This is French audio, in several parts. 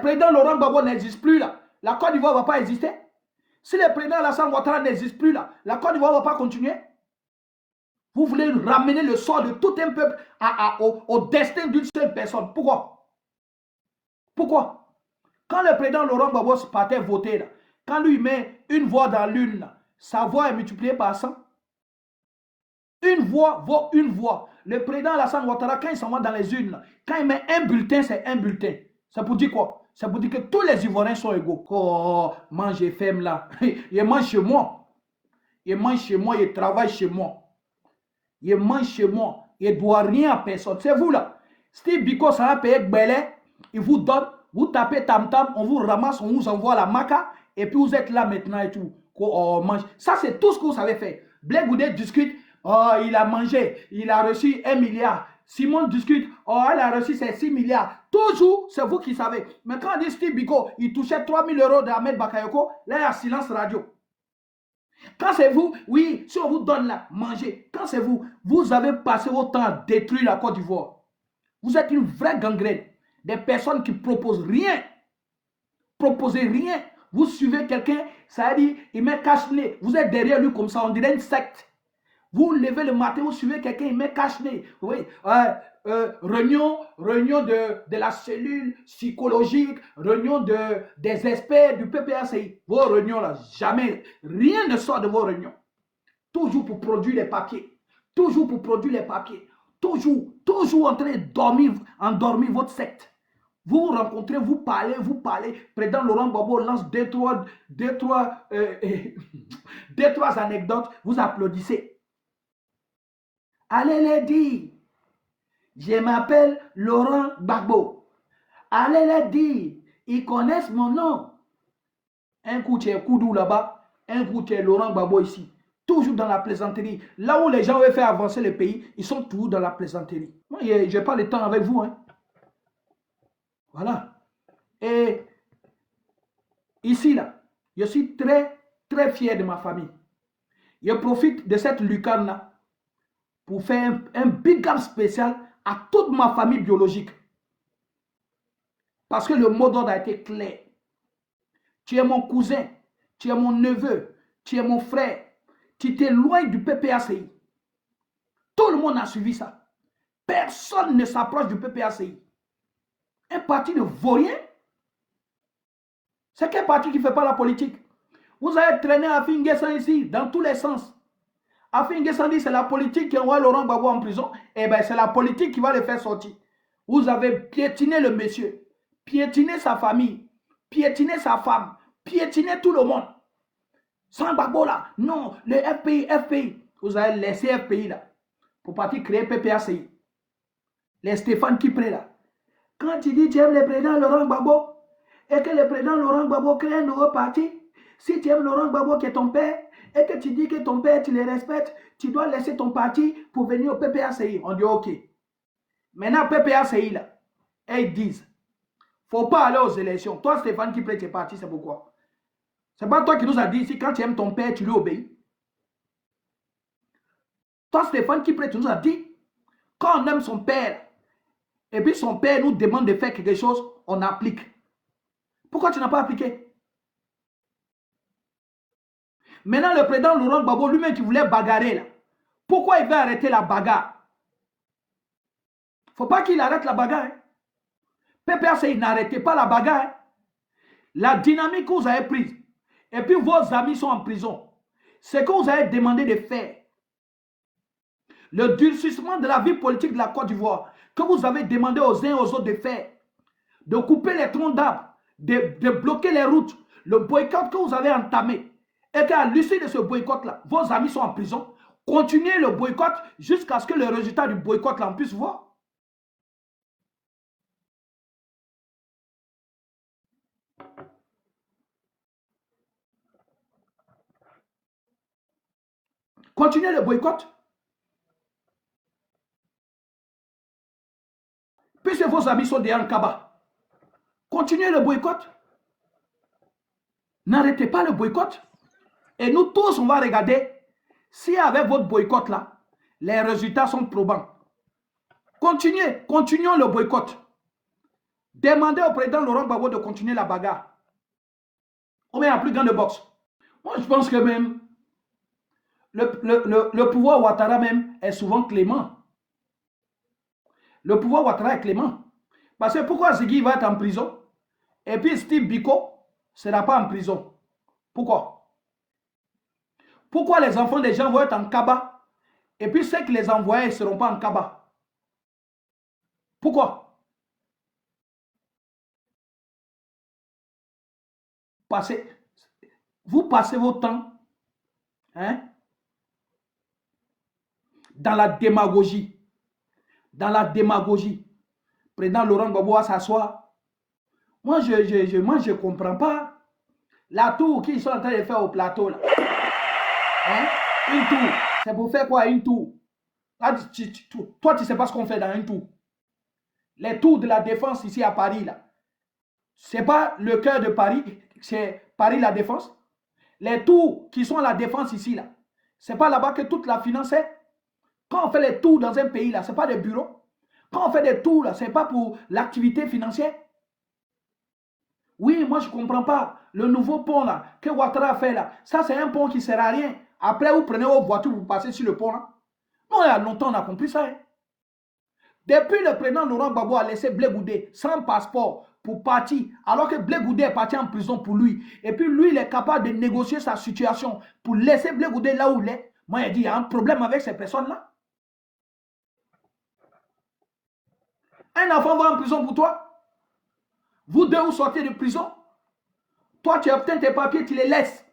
président Laurent Gbagbo n'existe plus là, la Côte d'Ivoire ne va pas exister. Si le président Alassane Ouattara n'existe plus là, la Côte d'Ivoire ne va pas continuer. Vous voulez ramener le sort de tout un peuple au destin d'une seule personne. Pourquoi? Pourquoi? Quand le président Laurent Gbagbo partait voter, là, quand lui met une voix dans l'une, sa voix est multipliée par 100. Une voix vaut une voix. Le président Alassane Ouattara, quand il s'en va dans les urnes, quand il met un bulletin, c'est un bulletin. Ça pour dire quoi? Ça pour dire que tous les Ivoiriens sont égaux. Oh, mange et ferme là. Il mange chez moi. Il mange chez moi, il travaille chez moi. Il mange chez moi. Il ne doit rien à personne. C'est vous là. Steve Biko, ça va payer Belé. Il vous donne. Vous tapez tam-tam. On vous ramasse. On vous envoie la maca. Et puis vous êtes là maintenant et tout. Oh, mange. Ça, c'est tout ce que vous savez faire. Blé Goudé discute. Oh, il a mangé. Il a reçu 1 milliard. Simon discute. Oh, elle a reçu ses 6 milliards. Toujours, c'est vous qui savez. Mais quand on dit Steve Biko, il touchait 3 000 € d'Ahmed Bakayoko, là, il y a silence radio. Quand c'est vous, oui, si on vous donne là, mangez. Quand c'est vous, vous avez passé votre temps à détruire la Côte d'Ivoire. Vous êtes une vraie gangrène. Des personnes qui proposent rien. Proposez rien. Vous suivez quelqu'un, ça veut dire, il met cache-nez. Vous êtes derrière lui comme ça, on dirait une secte. Vous levez le matin, vous suivez quelqu'un, il met cache-nez. Oui, réunion de la cellule psychologique, réunion des experts du PPACI. Vos réunions là, jamais, rien ne sort de vos réunions. Toujours pour produire les papiers. Toujours pour produire les papiers. Toujours en train d'endormir votre secte. Vous vous rencontrez, vous parlez. Président Laurent Gbagbo lance deux, trois anecdotes, vous applaudissez. Allez les dire, je m'appelle Laurent Gbagbo. Allez les dire, ils connaissent mon nom. Un coup tu es Koudou là-bas, un coup tu es Laurent Gbagbo ici. Toujours dans la plaisanterie. Là où les gens veulent faire avancer le pays, ils sont toujours dans la plaisanterie. Moi, je n'ai pas le temps avec vous. Hein. Voilà. Et ici, là, je suis très, très fier de ma famille. Je profite de cette lucarne-là pour faire un big up spécial à toute ma famille biologique. Parce que le mot d'ordre a été clair. Tu es mon cousin, tu es mon neveu, tu es mon frère, tu t'éloignes du PPACI. Tout le monde a suivi ça. Personne ne s'approche du PPACI. Un parti ne vaut rien. C'est quel parti qui ne fait pas la politique? Vous avez traîné à Finguessan ici, dans tous les sens. Afin Guessan dit c'est la politique qui envoie Laurent Gbagbo en prison. Eh bien, c'est la politique qui va le faire sortir. Vous avez piétiné le monsieur, piétiné sa famille, piétiné sa femme, piétiné tout le monde. Sans Gbagbo là, non, le FPI. Vous avez laissé FPI là, pour partir créer PPACI. Les Stéphane Kipré là. Quand tu dis tu aimes le président Laurent Gbagbo, et que le président Laurent Gbagbo crée un nouveau parti, si tu aimes Laurent Gbagbo qui est ton père, et que tu dis que ton père, tu le respectes, tu dois laisser ton parti pour venir au PPACI. On dit ok. Maintenant, PPACI, là, ils disent, il ne faut pas aller aux élections. Toi, Stéphane qui prête tes partis, c'est pourquoi? C'est pas toi qui nous a dit ici, quand tu aimes ton père, tu lui obéis. Toi, Stéphane qui prête, tu nous a dit, quand on aime son père, et puis son père nous demande de faire quelque chose, on applique. Pourquoi tu n'as pas appliqué? Maintenant, le président Laurent Gbagbo, lui-même qui voulait bagarrer là, pourquoi il veut arrêter la bagarre? Il ne faut pas qu'il arrête la bagarre. Hein. PPACI, n'arrêtez pas la bagarre. Hein. La dynamique que vous avez prise, et puis vos amis sont en prison, c'est que vous avez demandé de faire. Le durcissement de la vie politique de la Côte d'Ivoire, que vous avez demandé aux uns et aux autres de faire, de couper les troncs d'arbres, de bloquer les routes, le boycott que vous avez entamé, et qu'à l'issue de ce boycott-là, vos amis sont en prison, continuez le boycott jusqu'à ce que le résultat du boycott-là, on puisse voir. Continuez le boycott. Puisque vos amis sont derrière le Kaba, continuez le boycott. N'arrêtez pas le boycott. Et nous tous, on va regarder si avec votre boycott là, les résultats sont probants. Continuez, continuons le boycott. Demandez au président Laurent Gbagbo de continuer la bagarre. On met la plus grande boxe. Moi, je pense que même le pouvoir Ouattara même est souvent clément. Le pouvoir Ouattara est clément. Parce que pourquoi Ziggy va être en prison et puis Steve Biko ne sera pas en prison? Pourquoi? Pourquoi les enfants des gens vont être en Kaba et puis ceux qui les envoyaient ne seront pas en Kaba? Pourquoi? Vous passez votre temps dans la démagogie. Dans la démagogie. Président Laurent Gbagbo va s'asseoir. Moi, je ne comprends pas. La tour qu'ils sont en train de faire au plateau, là. Une tour. C'est pour faire quoi, une tour? Toi, tu ne sais pas ce qu'on fait dans une tour. Les tours de la défense ici à Paris, là. Ce n'est pas le cœur de Paris, c'est Paris la défense. Les tours qui sont à la défense ici, là. Ce n'est pas là-bas que toute la finance est. Quand on fait les tours dans un pays, là, ce n'est pas des bureaux. Quand on fait des tours, là, ce n'est pas pour l'activité financière. Oui, moi, je ne comprends pas. Le nouveau pont, là, que Ouattara a fait, là, ça, c'est un pont qui ne sert à rien. Après, vous prenez vos voitures, vous passez sur le pont, là. Non, il y a longtemps, on a compris ça. Depuis, le président Laurent Gbagbo a laissé Blé Goudé sans passeport pour partir, alors que Blé Goudé est parti en prison pour lui. Et puis, lui, il est capable de négocier sa situation pour laisser Blé Goudé là où il est. Moi, il dit, il y a un problème avec ces personnes-là. Un enfant va en prison pour toi. Vous deux, vous sortez de prison. Toi, tu obtiens tes papiers, tu les laisses.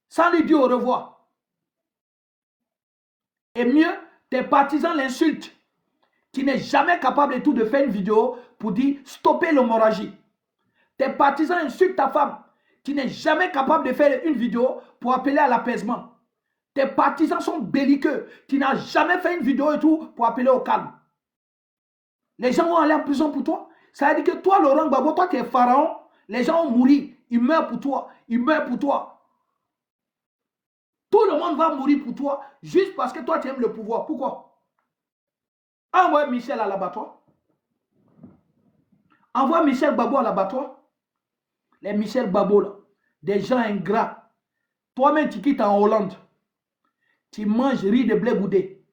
Sans lui dire au revoir. Et mieux, tes partisans l'insultent. Tu n'es jamais capable de faire une vidéo pour dire stopper l'hémorragie. Tes partisans insultent ta femme. Tu n'es jamais capable de faire une vidéo pour appeler à l'apaisement. Tes partisans sont belliqueux. Tu n'as jamais fait une vidéo et tout pour appeler au calme. Les gens vont aller en prison pour toi. Ça veut dire que toi, Laurent Gbagbo, toi, tu es pharaon. Les gens vont mourir. Ils meurent pour toi. Ils meurent pour toi. Tout le monde va mourir pour toi juste parce que toi, tu aimes le pouvoir. Pourquoi? Envoie Michel à l'abattoir. Envoie Michel Gbagbo à l'abattoir. Les Michel Gbagbo, là, des gens ingrats. Toi-même, tu quittes en Hollande. Tu manges riz de blé boudé.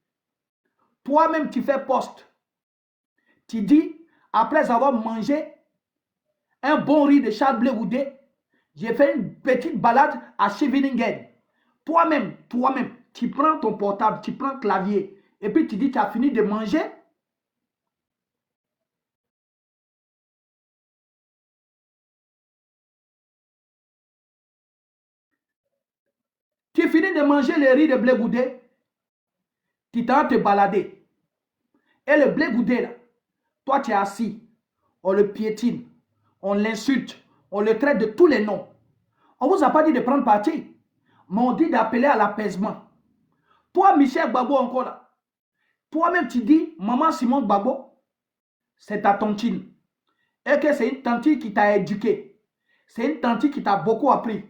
Toi-même, tu fais poste. Tu dis, après avoir mangé un bon riz de Charles Blé boudé, j'ai fait une petite balade à Scheveningen. Toi-même, tu prends ton portable, tu prends le clavier, et puis tu dis, tu as fini de manger. Tu finis de manger le riz de blé boudé, tu t'en te balader. Et le blé boudé, là, toi, tu es assis, on le piétine, on l'insulte, on le traite de tous les noms. On ne vous a pas dit de prendre parti, mais on dit d'appeler à l'apaisement. Toi, Michel Gbagbo, encore là, toi-même, tu dis, maman Simone Gbagbo, c'est ta tontine. Et que c'est une tante qui t'a éduqué. C'est une tante qui t'a beaucoup appris.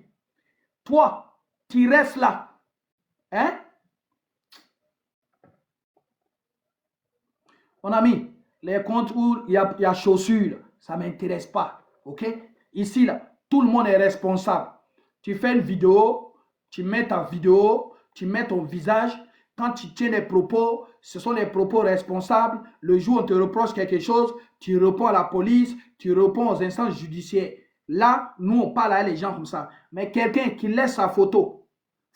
Toi, tu restes là. Hein? Mon ami, les comptes où il y a chaussures, ça ne m'intéresse pas. OK? Ici, là, tout le monde est responsable. Tu fais une vidéo, tu mets ta vidéo, tu mets ton visage. Quand tu tiens des propos, ce sont des propos responsables. Le jour où on te reproche quelque chose, tu réponds à la police, tu réponds aux instances judiciaires. Là, nous, on parle à les gens comme ça. Mais quelqu'un qui laisse sa photo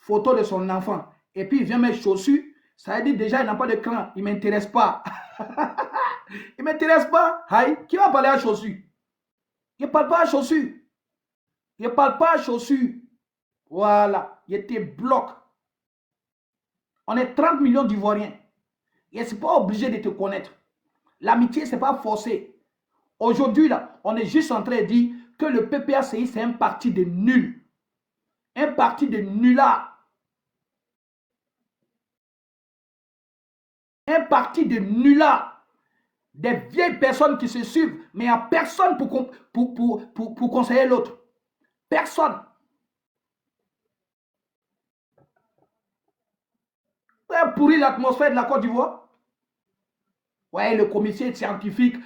de son enfant, et puis il vient mettre chaussures, ça veut dire déjà, il n'a pas de clan. Il ne m'intéresse pas. Il ne m'intéresse pas. Aïe, qui va parler à chaussures? Il ne parle pas à chaussures. Il ne parle pas à chaussures. Voilà, il te bloque. On est 30 millions d'Ivoiriens. Et ce n'est pas obligé de te connaître. L'amitié, ce n'est pas forcé. Aujourd'hui, là, on est juste en train de dire que le PPACI, c'est un parti de nuls. Un parti de nullards. Un parti de nullards. Des vieilles personnes qui se suivent, mais il n'y a personne pour conseiller l'autre. Personne. Vous avez pourri l'atmosphère de la Côte d'Ivoire. Ouais, le comité scientifique,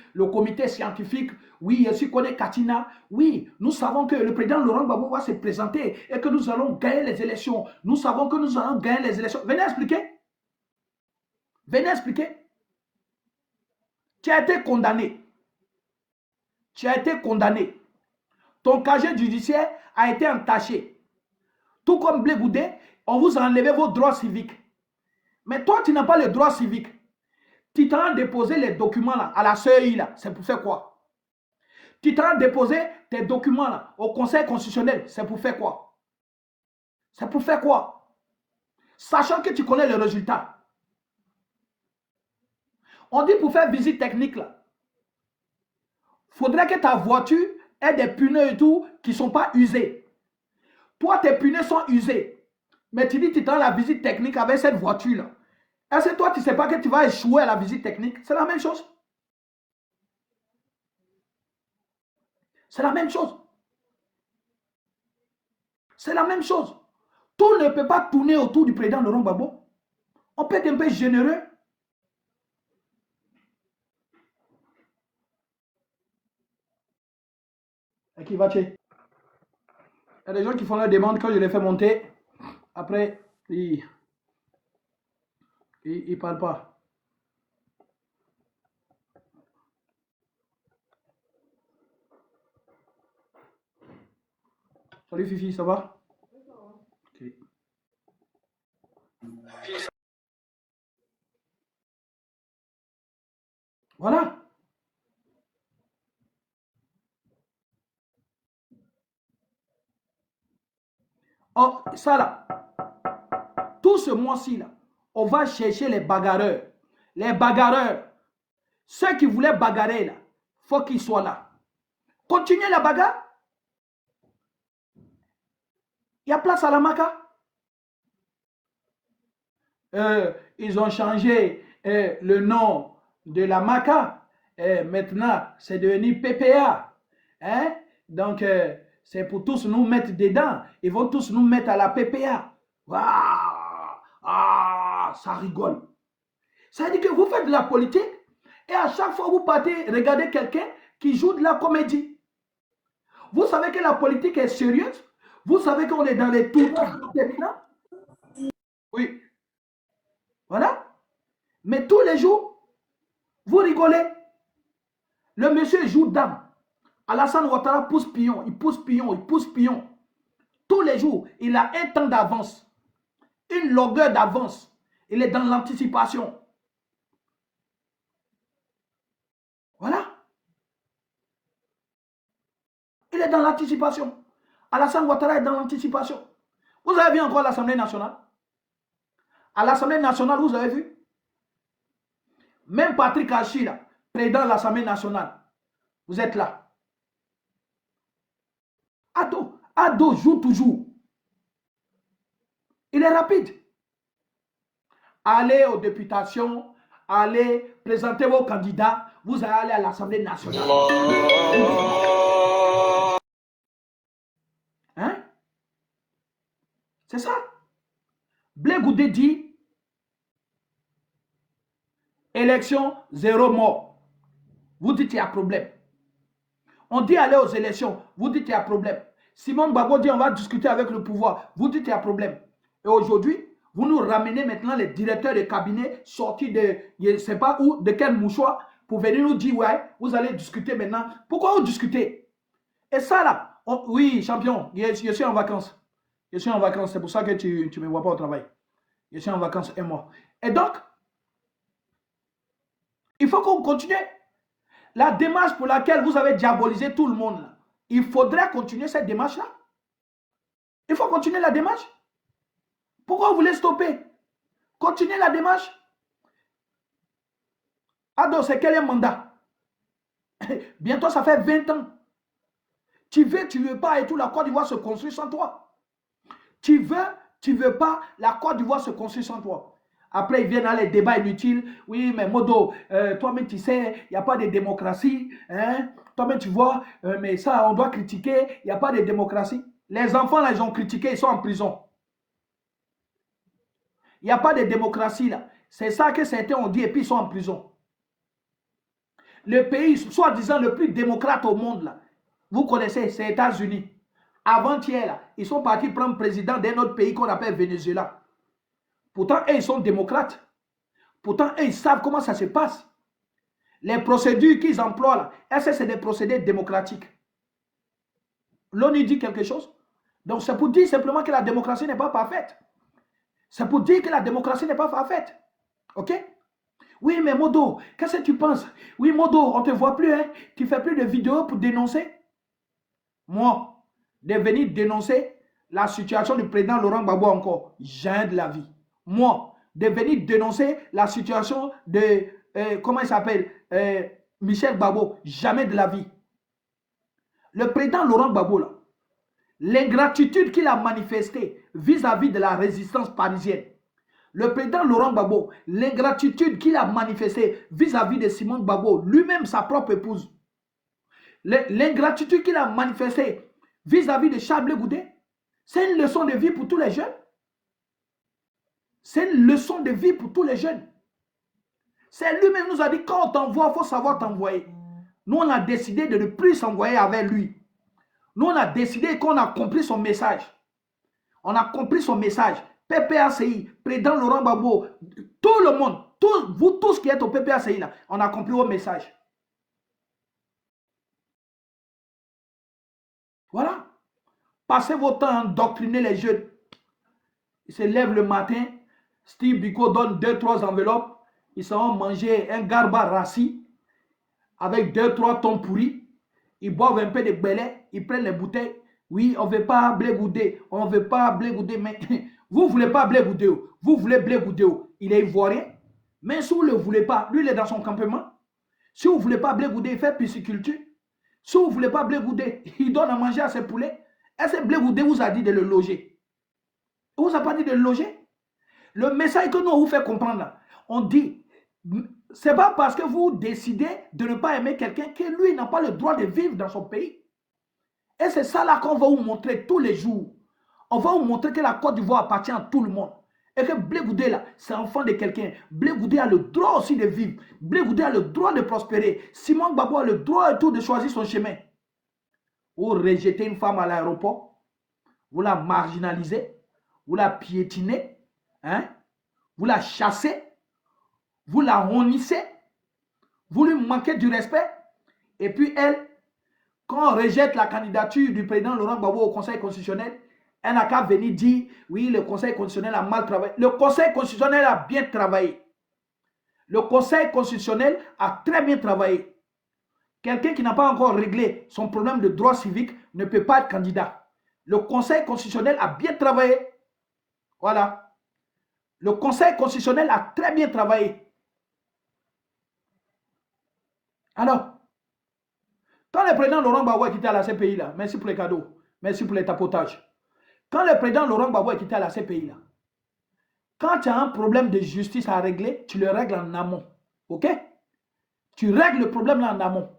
oui, je connais Katina. Oui, nous savons que le président Laurent Gbagbo va se présenter et que nous allons gagner les élections. Nous savons que nous allons gagner les élections. Venez expliquer. Venez expliquer. Tu as été condamné. Tu as été condamné. Ton casier judiciaire a été entaché. Tout comme Blé Goudé, on vous a enlevé vos droits civiques. Mais toi, tu n'as pas le droit civique. Tu t'en déposé les documents là, à la CEI là. C'est pour faire quoi? Tu t'en déposé tes documents là, au Conseil constitutionnel. C'est pour faire quoi? C'est pour faire quoi? Sachant que tu connais le résultat. On dit pour faire visite technique là. Faudrait que ta voiture ait des pneus et tout qui ne sont pas usés. Toi, tes pneus sont usés. Mais tu dis que tu prends la visite technique avec cette voiture-là. Est-ce que toi, tu ne sais pas que tu vas échouer à la visite technique? C'est la même chose. C'est la même chose. C'est la même chose. Tout ne peut pas tourner autour du président Laurent Gbagbo. On peut être un peu généreux. Et qui va tuer? Il y a des gens qui font leur demande quand je les fais monter. Après, ils ne parlent pas. Salut Fifi, ça va? Okay. Voilà. Oh, ça là, tout ce mois-ci là, on va chercher les bagarreurs. Les bagarreurs. Ceux qui voulaient bagarrer là, il faut qu'ils soient là. Continuez la bagarre. Il y a place à la maca. Ils ont changé le nom de la maca. Maintenant, c'est devenu PPA. Hein? Donc, c'est pour tous nous mettre dedans. Ils vont tous nous mettre à la PPA. Waouh! Ah, ça rigole. Ça veut dire que vous faites de la politique et à chaque fois vous partez regarder quelqu'un qui joue de la comédie. Vous savez que la politique est sérieuse. Vous savez qu'on est dans les tours terminants. Oui. Voilà. Mais tous les jours, vous rigolez. Le monsieur joue dame. Alassane Ouattara pousse pion, il pousse pion, il pousse pion. Tous les jours, il a un temps d'avance. Une longueur d'avance. Il est dans l'anticipation. Voilà. Il est dans l'anticipation. Alassane Ouattara est dans l'anticipation. Vous avez vu encore l'Assemblée nationale? À l'Assemblée nationale, vous avez vu? Même Patrick Achille, président de l'Assemblée nationale, vous êtes là. Ado joue toujours. Il est rapide. Allez aux députations, allez présenter vos candidats, vous allez aller à l'Assemblée nationale. Hein? C'est ça. Blé Goudé dit élection, 0 mort. Vous dites qu'il y a problème. On dit aller aux élections, vous dites qu'il y a problème. Simon Gbagbo dit on va discuter avec le pouvoir, vous dites qu'il y a problème. Et aujourd'hui, vous nous ramenez maintenant les directeurs de cabinet sortis de, je ne sais pas où, de quel mouchoir, pour venir nous dire, ouais, vous allez discuter maintenant. Pourquoi vous discutez? Et ça là, oui, champion, je suis en vacances. Je suis en vacances, c'est pour ça que tu ne me vois pas au travail. Je suis en vacances un mois. Et donc, il faut qu'on continue. La démarche pour laquelle vous avez diabolisé tout le monde, là, il faudrait continuer cette démarche-là. Il faut continuer la démarche. Pourquoi vous voulez stopper? Continuez la démarche. Ado, c'est quel est le mandat? Bientôt, ça fait 20 ans. Tu veux pas et tout, la Côte d'Ivoire se construit sans toi. Tu veux pas, la Côte d'Ivoire se construit sans toi. Après, ils viennent à les débats inutiles. Oui, mais Modo, toi-même, tu sais, il n'y a pas de démocratie. Hein? Toi-même, tu vois, mais ça, on doit critiquer. Il n'y a pas de démocratie. Les enfants, là, ils ont critiqué, ils sont en prison. Il n'y a pas de démocratie, là. C'est ça que certains ont dit, et puis ils sont en prison. Le pays, soi-disant le plus démocrate au monde, là, vous connaissez, c'est les États-Unis. Avant-hier, là, ils sont partis prendre président d'un autre pays qu'on appelle Venezuela. Pourtant, eux, ils sont démocrates. Pourtant, eux, ils savent comment ça se passe. Les procédures qu'ils emploient là, est-ce que c'est des procédés démocratiques? L'ONU dit quelque chose. Donc, c'est pour dire simplement que la démocratie n'est pas parfaite. C'est pour dire que la démocratie n'est pas parfaite. OK? Oui, mais Modo, qu'est-ce que tu penses? Oui, Modo, on ne te voit plus, hein? Tu ne fais plus de vidéos pour dénoncer? Moi, de venir dénoncer la situation du président Laurent Gbagbo encore, jamais de la vie. Moi, de venir dénoncer la situation de, comment il s'appelle, Michel Gbagbo, jamais de la vie. Le président Laurent Gbagbo, là, l'ingratitude qu'il a manifestée vis-à-vis de la résistance parisienne, le président Laurent Gbagbo, l'ingratitude qu'il a manifestée vis-à-vis de Simone Gbagbo, lui-même sa propre épouse, l'ingratitude qu'il a manifestée vis-à-vis de Charles Blé Goudé, c'est une leçon de vie pour tous les jeunes. C'est une leçon de vie pour tous les jeunes. C'est lui-même qui nous a dit, quand on t'envoie, il faut savoir t'envoyer. Nous, on a décidé de ne plus s'envoyer avec lui. Nous, on a décidé qu'on a compris son message. On a compris son message. PPACI, président Laurent Gbagbo, tout le monde, vous tous qui êtes au PPACI, là, on a compris vos messages. Voilà. Passez votre temps à endoctriner les jeunes. Ils se lèvent le matin, Steve Biko donne 2-3 enveloppes, ils s'en vont manger un garba rassis avec 2-3 thons pourris, ils boivent un peu de belais, ils prennent les bouteilles. Oui, on ne veut pas Blé Goudé, on ne veut pas Blé Goudé, mais vous ne voulez pas Blé Goudé, vous voulez Blé Goudé, il est ivoirien, mais si vous ne le voulez pas, lui il est dans son campement. Si vous ne voulez pas Blé Goudé, il fait pisciculture. Si vous ne voulez pas Blé Goudé, il donne à manger à ses poulets. Est-ce que Blé Goudé vous a dit de le loger? Il ne vous a pas dit de le loger? Le message que nous on vous fait comprendre là, on dit, c'est pas parce que vous décidez de ne pas aimer quelqu'un que lui n'a pas le droit de vivre dans son pays. Et c'est ça là qu'on va vous montrer tous les jours. On va vous montrer que la Côte d'Ivoire appartient à tout le monde. Et que Blé Goudé là, c'est enfant de quelqu'un. Blé Goudé a le droit aussi de vivre. Blé Goudé a le droit de prospérer. Simone Gbagbo a le droit et tout de choisir son chemin. Vous rejetez une femme à l'aéroport, vous la marginalisez, vous la piétinez, hein? Vous la chassez, vous la honnissez, vous lui manquez du respect. Et puis elle, quand on rejette la candidature du président Laurent Gbagbo au Conseil constitutionnel, elle n'a qu'à venir dire, oui, le Conseil constitutionnel a mal travaillé. Le Conseil constitutionnel a bien travaillé. Le Conseil constitutionnel a très bien travaillé. Quelqu'un qui n'a pas encore réglé son problème de droit civique ne peut pas être candidat. Le Conseil constitutionnel a bien travaillé. Voilà. Le Conseil constitutionnel a très bien travaillé. Alors, quand le président Laurent Gbagbo est quitté à la CPI, là, merci pour les cadeaux, merci pour les tapotages. Quand le président Laurent Gbagbo est quitté à la CPI, là, quand tu as un problème de justice à régler, tu le règles en amont. OK? Tu règles le problème là en amont.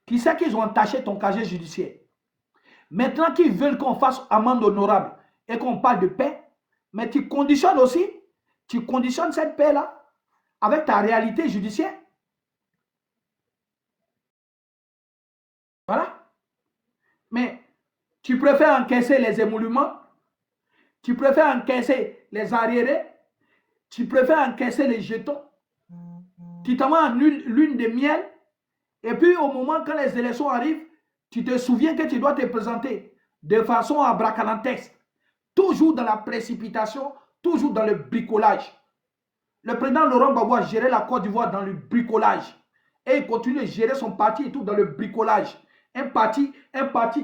Qui sait qu'ils ont entaché ton casier judiciaire? Maintenant qu'ils veulent qu'on fasse amende honorable et qu'on parle de paix, mais tu conditionnes aussi, tu conditionnes cette paix-là avec ta réalité judiciaire. Voilà. Mais tu préfères encaisser les émoluments, tu préfères encaisser les arriérés, tu préfères encaisser les jetons, tu t'en vas en lune de miel, et puis au moment quand les élections arrivent, tu te souviens que tu dois te présenter de façon abracadabrantex, toujours dans la précipitation, toujours dans le bricolage. Le président Laurent Gbagbo a géré la Côte d'Ivoire dans le bricolage. Et il continue de gérer son parti et tout dans le bricolage. Un parti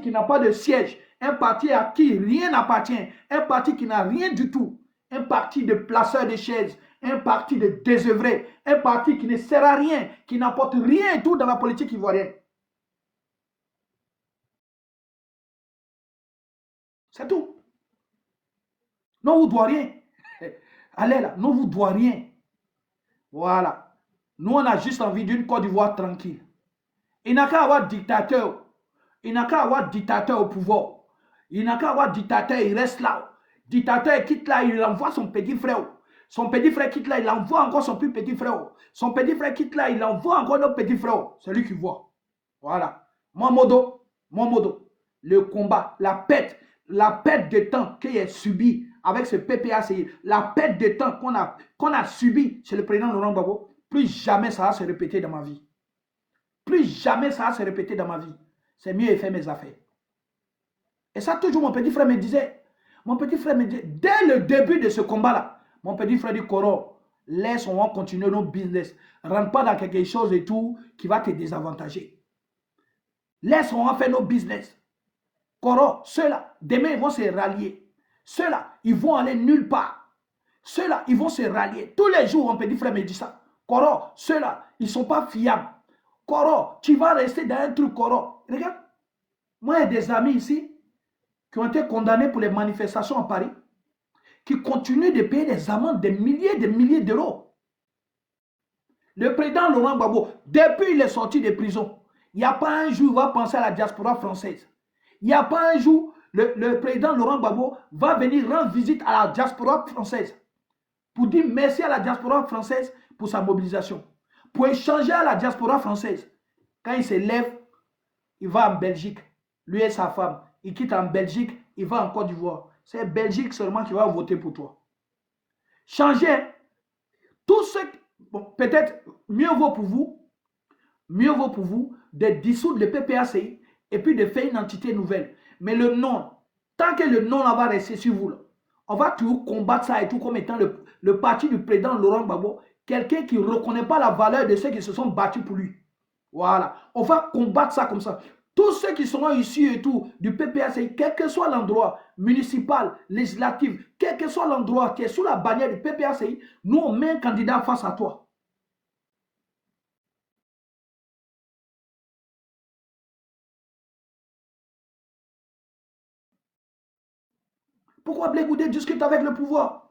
qui n'a pas de siège. Un parti à qui rien n'appartient. Un parti qui n'a rien du tout. Un parti de placeurs de chaises. Un parti de désœuvrés. Un parti qui ne sert à rien. Qui n'apporte rien et tout dans la politique ivoirienne. C'est tout. Non, vous ne doit rien. Allez là, non, vous ne doit rien. Voilà. Nous, on a juste envie d'une Côte d'Ivoire tranquille. Il n'a qu'à avoir dictateur. Il n'a qu'à avoir dictateur au pouvoir. Il n'a qu'à avoir dictateur, il reste là. Dictateur, il quitte là, il envoie son petit frère. Son petit frère quitte là, il envoie encore son plus petit frère. Son petit frère quitte là, il envoie encore notre petit frère. C'est lui qui voit. Voilà. Mon modo, le combat, la perte de temps qu'il a subi avec ce PPACI, la perte de temps qu'on a subi chez le président Laurent Gbagbo, plus jamais ça va se répéter dans ma vie. Plus jamais ça va se répéter dans ma vie. C'est mieux de faire mes affaires. Et ça, toujours mon petit frère me disait. Mon petit frère me disait, dès le début de ce combat-là, mon petit frère dit, Koro, laisse, on va continuer nos business. Rentre pas dans quelque chose et tout qui va te désavantager. Laisse, on va faire nos business. Koro, ceux-là, demain, ils vont se rallier. Ceux-là, ils vont aller nulle part. Ceux-là, ils vont se rallier. Tous les jours, mon petit frère me dit ça. Koro, ceux-là, ils ne sont pas fiables. Koro, tu vas rester dans un truc, Koro. Regarde, moi, il y a des amis ici qui ont été condamnés pour les manifestations à Paris, qui continuent de payer des amendes de milliers d'euros. Le président Laurent Gbagbo, depuis qu'il est sorti de prison, il n'y a pas un jour où il va penser à la diaspora française. Il n'y a pas un jour, le président Laurent Gbagbo va venir rendre visite à la diaspora française pour dire merci à la diaspora française pour sa mobilisation. Pour échanger à la diaspora française. Quand il se lève, il va en Belgique. Lui et sa femme. Il quitte en Belgique, il va en Côte d'Ivoire. C'est Belgique seulement qui va voter pour toi. Changer. Tout ce... Bon, peut-être mieux vaut pour vous de dissoudre le PPACI et puis de faire une entité nouvelle. Mais le nom, tant que le nom là va rester sur vous, là, on va toujours combattre ça et tout comme étant le parti du président Laurent Gbagbo, quelqu'un qui ne reconnaît pas la valeur de ceux qui se sont battus pour lui. Voilà. On va combattre ça comme ça. Tous ceux qui seront issus et tout du PPACI, quel que soit l'endroit municipal, législatif, quel que soit l'endroit qui est sous la bannière du PPACI, nous on met un candidat face à toi. Pourquoi Blé Goudé discute avec le pouvoir?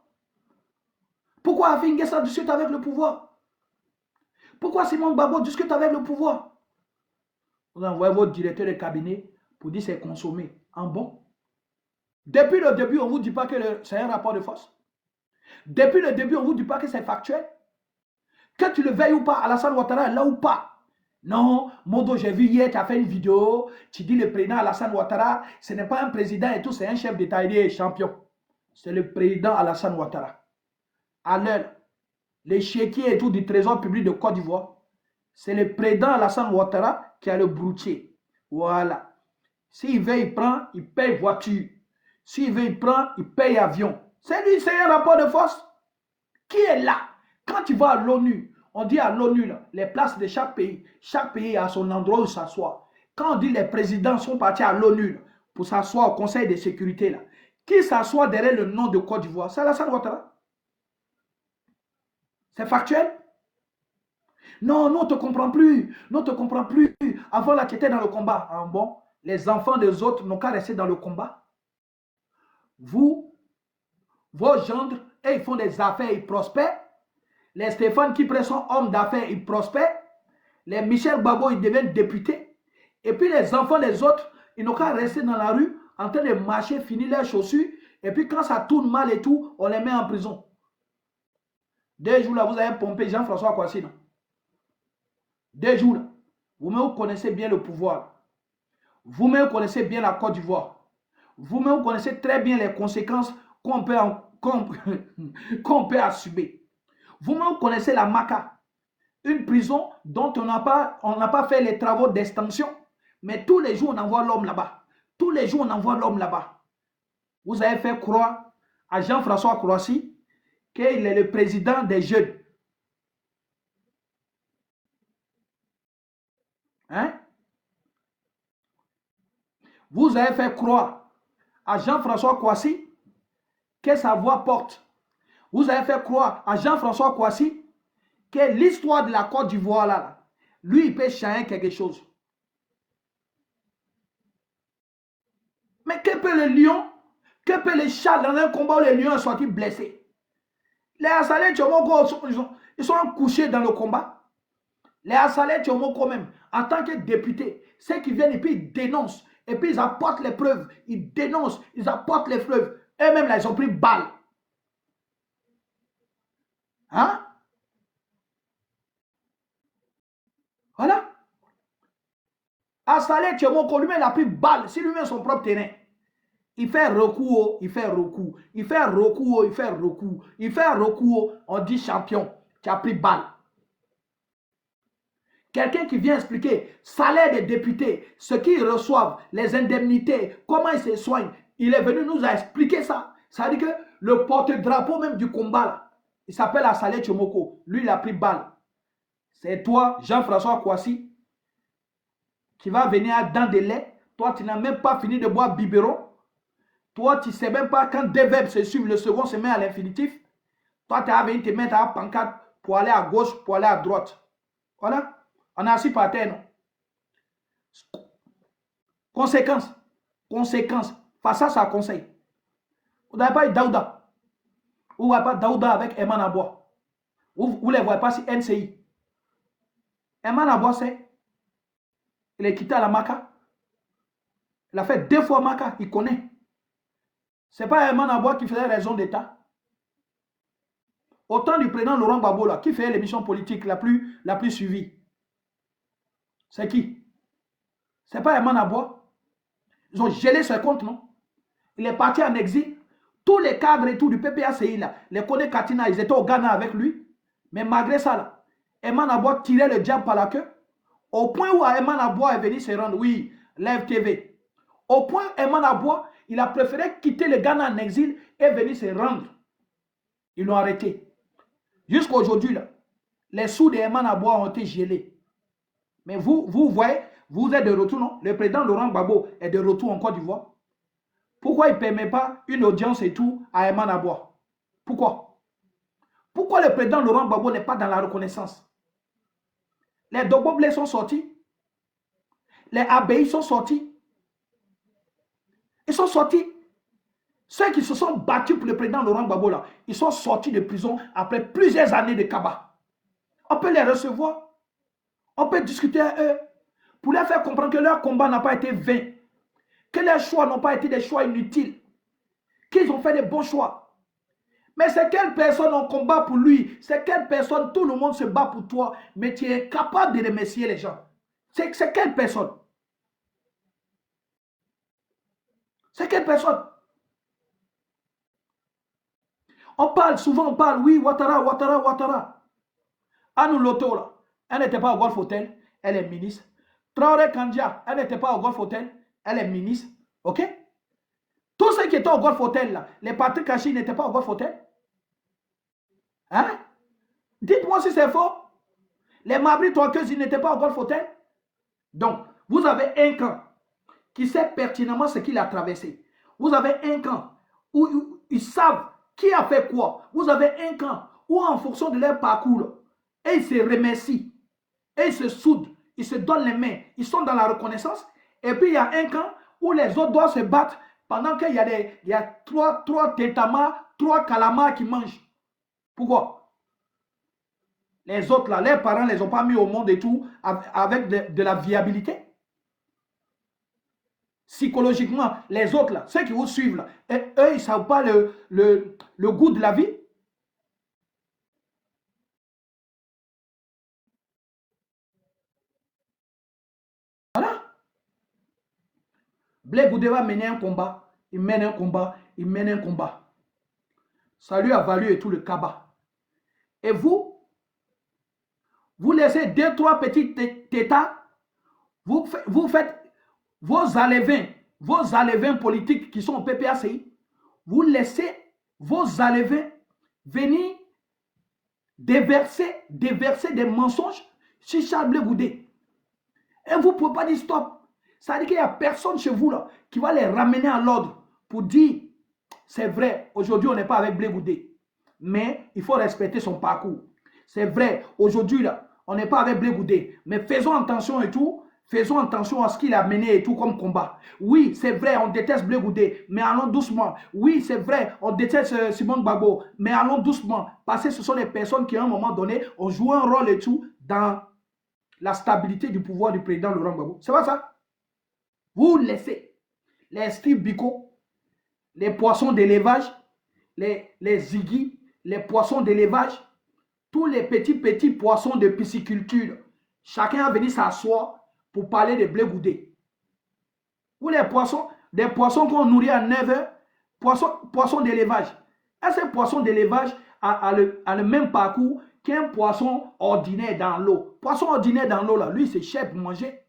Pourquoi Afin Guessa discute avec le pouvoir? Pourquoi Simon Gbagbo discute avec le pouvoir? Vous envoyez votre directeur de cabinet pour dire c'est consommé. En bon. Depuis le début, on ne vous dit pas que c'est un rapport de force. Depuis le début, on ne vous dit pas que c'est factuel. Que tu le veuilles ou pas, Alassane Ouattara est là ou pas. Non, Mondo, j'ai vu hier, tu as fait une vidéo, tu dis le président Alassane Ouattara, ce n'est pas un président et tout, c'est un chef d'État et champion. C'est le président Alassane Ouattara. À l'heure, les chéquiers et tout du trésor public de Côte d'Ivoire, c'est le président Alassane Ouattara qui a le broutier. Voilà. S'il veut, il prend, il paye voiture. S'il veut, il prend, il paye avion. C'est lui, c'est un rapport de force. Qui est là? Quand tu vas à l'ONU, on dit à l'ONU, les places de chaque pays a son endroit où s'asseoir. Quand on dit les présidents sont partis à l'ONU pour s'asseoir au Conseil de sécurité, là, qui s'assoit derrière le nom de Côte d'Ivoire? C'est Alassane Ouattara. C'est factuel? Non, non, on ne te comprend plus. Non, on ne te comprend plus. Avant là, tu étais dans le combat. Ah, bon, les enfants des autres n'ont qu'à rester dans le combat. Vous, vos gendres, et ils font des affaires, ils prospèrent. Les Stéphane qui sont hommes d'affaires, ils prospèrent. Les Michel Gbagbo, ils deviennent députés. Et puis les enfants des autres, ils n'ont qu'à rester dans la rue, en train de marcher, finir leurs chaussures. Et puis quand ça tourne mal et tout, on les met en prison. 2 jours là, vous avez pompé Jean-François Kouassi, non? 2 jours là. Vous-même, vous connaissez bien le pouvoir. Vous-même, vous connaissez bien la Côte d'Ivoire. Vous-même, vous connaissez très bien les conséquences qu'on peut assumer. Vous-même, vous connaissez la MACA. Une prison dont on n'a pas fait les travaux d'extension. Mais tous les jours, on envoie l'homme là-bas. Tous les jours, on envoie l'homme là-bas. Vous avez fait croire à Jean-François Kouassi qu'il est le président des jeunes. Hein? Vous avez fait croire à Jean-François Kouassi que sa voix porte. Vous avez fait croire à Jean-François Kouassi que l'histoire de la Côte d'Ivoire, là, lui, il peut changer quelque chose. Mais que peut le lion, que peut le chat dans un combat où le lion est sorti blessé? Les Assalés Tchomoko, ils sont couchés dans le combat. Les Assalés Tchomoko même, en tant que députés, ceux qui viennent et puis ils dénoncent, et puis ils apportent les preuves, ils dénoncent, ils apportent les preuves. Eux-mêmes, là, ils ont pris balle. Hein? Voilà. À Saleh Tchemoko, lui-même, il a pris balle. Si lui-même son propre terrain. Il fait recours, il fait recours. Il fait recours, il fait recours. Il fait recours, on dit champion. Tu as pris balle. Quelqu'un qui vient expliquer salaire des députés, ce qu'ils reçoivent, les indemnités, comment ils se soignent. Il est venu nous expliquer ça. Ça veut dire que le porte-drapeau même du combat, là, il s'appelle Saleh Tchemoko. Lui, il a pris balle. C'est toi, Jean-François Kouassi, qui va venir à dents de lait. Toi, tu n'as même pas fini de boire biberon. Toi, tu ne sais même pas quand deux verbes se suivent, le second se met à l'infinitif. Toi, tu as venu te mettre à pancarte pour aller à gauche, pour aller à droite. Voilà. On est assis par terre, non? Conséquence. Conséquence. Face à ça, conseil. Vous n'avez pas eu Daouda. Vous ne voyez pas Daouda avec Eman Aboua. Vous ne les voyez pas si NCI. Eman Aboua, c'est. Il est quitté à la Maca. Il a fait 2 fois Maca. Il connaît. Ce n'est pas Eman Aboua qui faisait raison d'État. Autant du président Laurent Gbagbo, là, qui fait l'émission politique la plus suivie. C'est qui? Ce n'est pas Eman Aboua. Ils ont gelé ses comptes, non? Il est parti en exil. Tous les cadres et tout du PPACI, là, les Kone Katina, ils étaient au Ghana avec lui. Mais malgré ça, là, Eman Aboua tirait le diable par la queue. Au point où Eman Aboua est venu se rendre, oui, Live TV. Au point où Eman Aboua, il a préféré quitter le Ghana en exil et venir se rendre. Ils l'ont arrêté. Jusqu'à aujourd'hui, les sous de Eman Aboua ont été gelés. Mais vous voyez, vous êtes de retour, non? Le président Laurent Gbagbo est de retour en Côte d'Ivoire. Pourquoi il ne permet pas une audience et tout à Eman Aboua? Pourquoi? Pourquoi le président Laurent Gbagbo n'est pas dans la reconnaissance? Les Dogbo Blé sont sortis. Les ABI sont sortis. Ils sont sortis. Ceux qui se sont battus pour le président Laurent Gbagbo, là, ils sont sortis de prison après plusieurs années de cabas. On peut les recevoir. On peut discuter avec eux pour leur faire comprendre que leur combat n'a pas été vain. Que leurs choix n'ont pas été des choix inutiles. Qu'ils ont fait des bons choix. Mais c'est quelle personne on combat pour lui? C'est quelle personne? Tout le monde se bat pour toi, mais tu es capable de remercier les gens. C'est quelle personne? C'est quelle personne? On parle, souvent on parle, oui, Ouattara. Anou Loto, là, elle n'était pas au Golf Hotel, elle est ministre. Traoré Kandia, elle n'était pas au Golf Hotel, elle est ministre. Ok? Tous ceux qui étaient au Golf Hotel, là, les Patrick Kachi n'étaient pas au Golf Hotel. Hein? Dites-moi si c'est faux. Les Mabri Toakeus, ils n'étaient pas au Golf Hotel. Donc, vous avez un camp qui sait pertinemment ce qu'il a traversé. Vous avez un camp où ils savent qui a fait quoi. Vous avez un camp où, en fonction de leur parcours, et ils se remercient, et ils se soudent, ils se donnent les mains, ils sont dans la reconnaissance. Et puis, il y a un camp où les autres doivent se battre pendant qu'il y a trois tétamas, 3 calamars qui mangent. Pourquoi? Les autres, là, leurs parents ne les ont pas mis au monde et tout, avec de la viabilité. Psychologiquement, les autres, là, ceux qui vous suivent, là, eux, ils ne savent pas le goût de la vie. Voilà. Blé Goudé va mener un combat. Il mène un combat. Il mène un combat. Ça lui a valu et tout le cabas. Et vous laissez 2-3 petits tétas. Vous faites vos alevins politiques qui sont au PPACI. Vous laissez vos alevins venir déverser des mensonges sur Charles Blé Goudé. Et vous ne pouvez pas dire stop. Ça veut dire qu'il n'y a personne chez vous là qui va les ramener à l'ordre pour dire c'est vrai, aujourd'hui on n'est pas avec Blé Goudé. Mais il faut respecter son parcours. C'est vrai, aujourd'hui là, on n'est pas avec Blé Goudé. Mais faisons attention et tout. Faisons attention à ce qu'il a mené et tout comme combat. Oui, c'est vrai, on déteste Blé Goudé, mais allons doucement. Oui, c'est vrai, on déteste Simon Gbagbo, mais allons doucement. Parce que ce sont des personnes qui, à un moment donné, ont joué un rôle et tout dans la stabilité du pouvoir du président Laurent Gbagbo. C'est pas ça? Vous laissez les scribes bico, les poissons d'élevage, les zigis, les poissons d'élevage, tous les petits poissons de pisciculture, chacun a venu s'asseoir pour parler de blé goudé. Ou les poissons, des poissons qu'on nourrit à 9 heures, poissons d'élevage. Est-ce que poisson d'élevage a le même parcours qu'un poisson ordinaire dans l'eau? Poisson ordinaire dans l'eau, là, lui, c'est cher pour manger.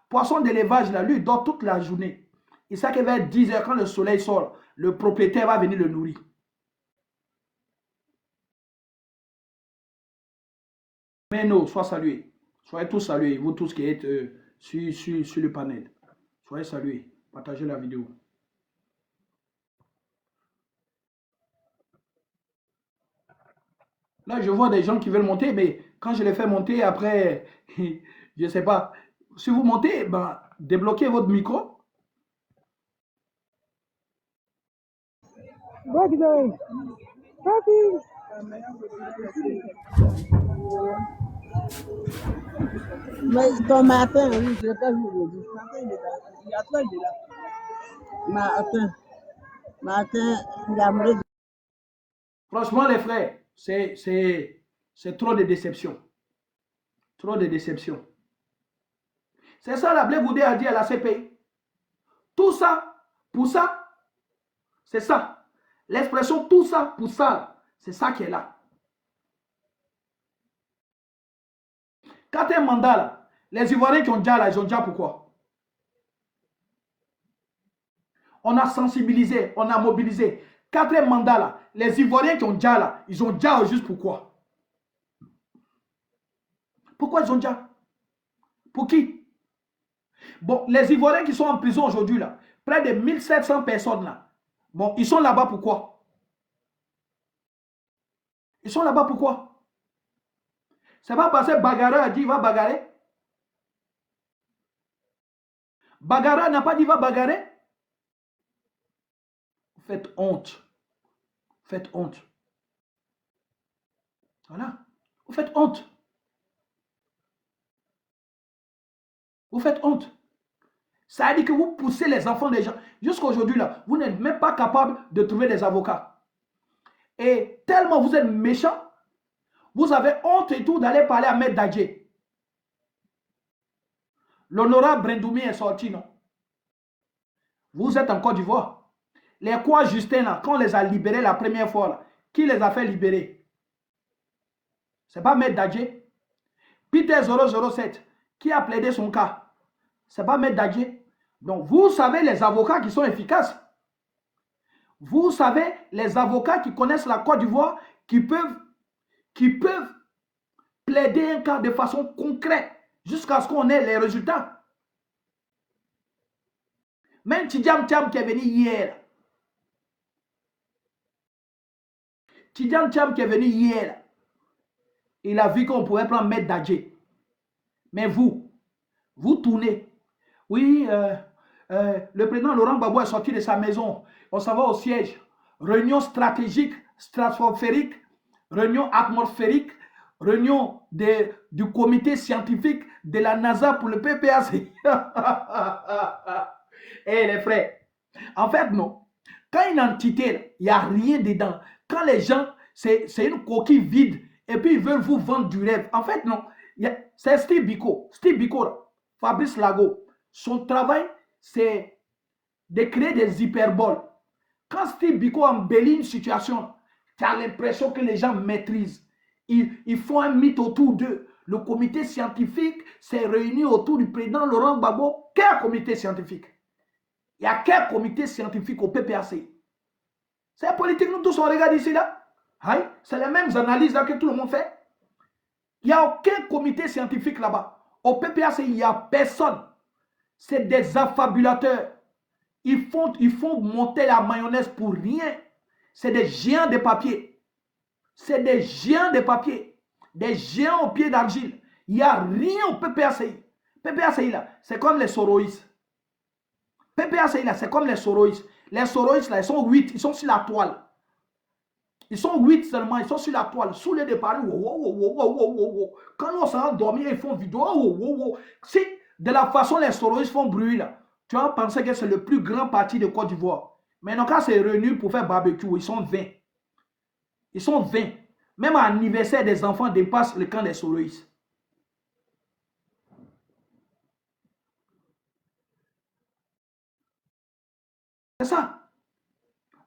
Poisson d'élevage, là, lui, il dort toute la journée. Il sait que vers 10 heures, quand le soleil sort, le propriétaire va venir le nourrir. Mais non, sois salué. Soyez tous salués, vous tous qui êtes sur le panel. Soyez salués. Partagez la vidéo. Là, je vois des gens qui veulent monter, mais quand je les fais monter, après, je ne sais pas. Si vous montez, ben, débloquez votre micro. Mais ton matin, oui, je l'ai pas vu aujourd'hui. Il y a toi, il est là. Matin, il a mouru. Franchement, les frères, c'est trop de déception. Trop de déception. C'est ça, la Blé Goudé a dit à la CPI. Tout ça, pour ça, c'est ça. L'expression tout ça, pour ça, c'est ça qui est là. Quand un mandat, là, les Ivoiriens qui ont déjà là, ils ont déjà pourquoi? On a sensibilisé, on a mobilisé. Quatrième mandat, là, les Ivoiriens qui ont déjà là, ils ont déjà juste pourquoi? Pourquoi ils ont déjà? Pour qui? Bon, les Ivoiriens qui sont en prison aujourd'hui, là, près de 1700 personnes, là, bon, ils sont là-bas pourquoi? Ils sont là-bas pourquoi? C'est pas parce que Bagara a dit qu'il va bagarrer. Bagara n'a pas dit qu'il va bagarrer. Vous faites honte. Vous faites honte. Voilà. Vous faites honte. Vous faites honte. Ça veut dire que vous poussez les enfants des gens. Jusqu'à aujourd'hui, là, vous n'êtes même pas capable de trouver des avocats. Et tellement vous êtes méchants, vous avez honte et tout d'aller parler à Maître Dadje. L'honorable Brendoumi est sorti, non? Vous êtes en Côte d'Ivoire. Les quoi Justin, là, quand on les a libérés la première fois, là, qui les a fait libérer? C'est pas Maître Dadje. Peter 007, qui a plaidé son cas? C'est pas Maître Dadje. Donc, vous savez les avocats qui sont efficaces. Vous savez les avocats qui connaissent la Côte d'Ivoire, qui peuvent plaider un cas de façon concrète jusqu'à ce qu'on ait les résultats. Même Tidjam Thiam qui est venu hier. Tidjam Thiam qui est venu hier. Il a vu qu'on pouvait prendre Maître Dadje. Mais vous tournez. Oui, le président Laurent Gbagbo est sorti de sa maison. On s'en va au siège. Réunion stratégique, stratosphérique, réunion atmosphérique, réunion du comité scientifique de la NASA pour le PPAC. Eh les frères, en fait non. Quand une entité, il n'y a rien dedans. Quand les gens, c'est une coquille vide et puis ils veulent vous vendre du rêve. En fait non. C'est Steve Biko. Steve Biko, Fabrice Lago. Son travail, c'est de créer des hyperboles. Quand Steve Biko embellit une situation, tu as l'impression que les gens maîtrisent. Ils font un mythe autour d'eux. Le comité scientifique s'est réuni autour du président Laurent Gbagbo. Quel comité scientifique? Il y a quel comité scientifique au PPAC? C'est politique, nous tous on regarde ici là. C'est les mêmes analyses là que tout le monde fait. Il n'y a aucun comité scientifique là-bas. Au PPAC, il n'y a personne. C'est des affabulateurs. Ils font monter la mayonnaise pour rien. C'est des géants de papier. C'est des géants de papier. Des géants au pied d'argile. Il n'y a rien au PPACI. PPACI là, c'est comme les Soroïs. PPACI là, c'est comme les Soroïs. Les Soroïs là, ils sont 8. Ils sont sur la toile. Ils sont 8 seulement. Ils sont sur la toile. Sous les départs. Quand on s'en va dormir, ils font vidéo. Si de la façon les Soroïs font bruit là, tu vas penser que c'est le plus grand parti de Côte d'Ivoire. Mais non, quand c'est réuni pour faire barbecue, ils sont 20. Ils sont 20. Même à l'anniversaire des enfants dépasse le camp des soroïstes. C'est ça.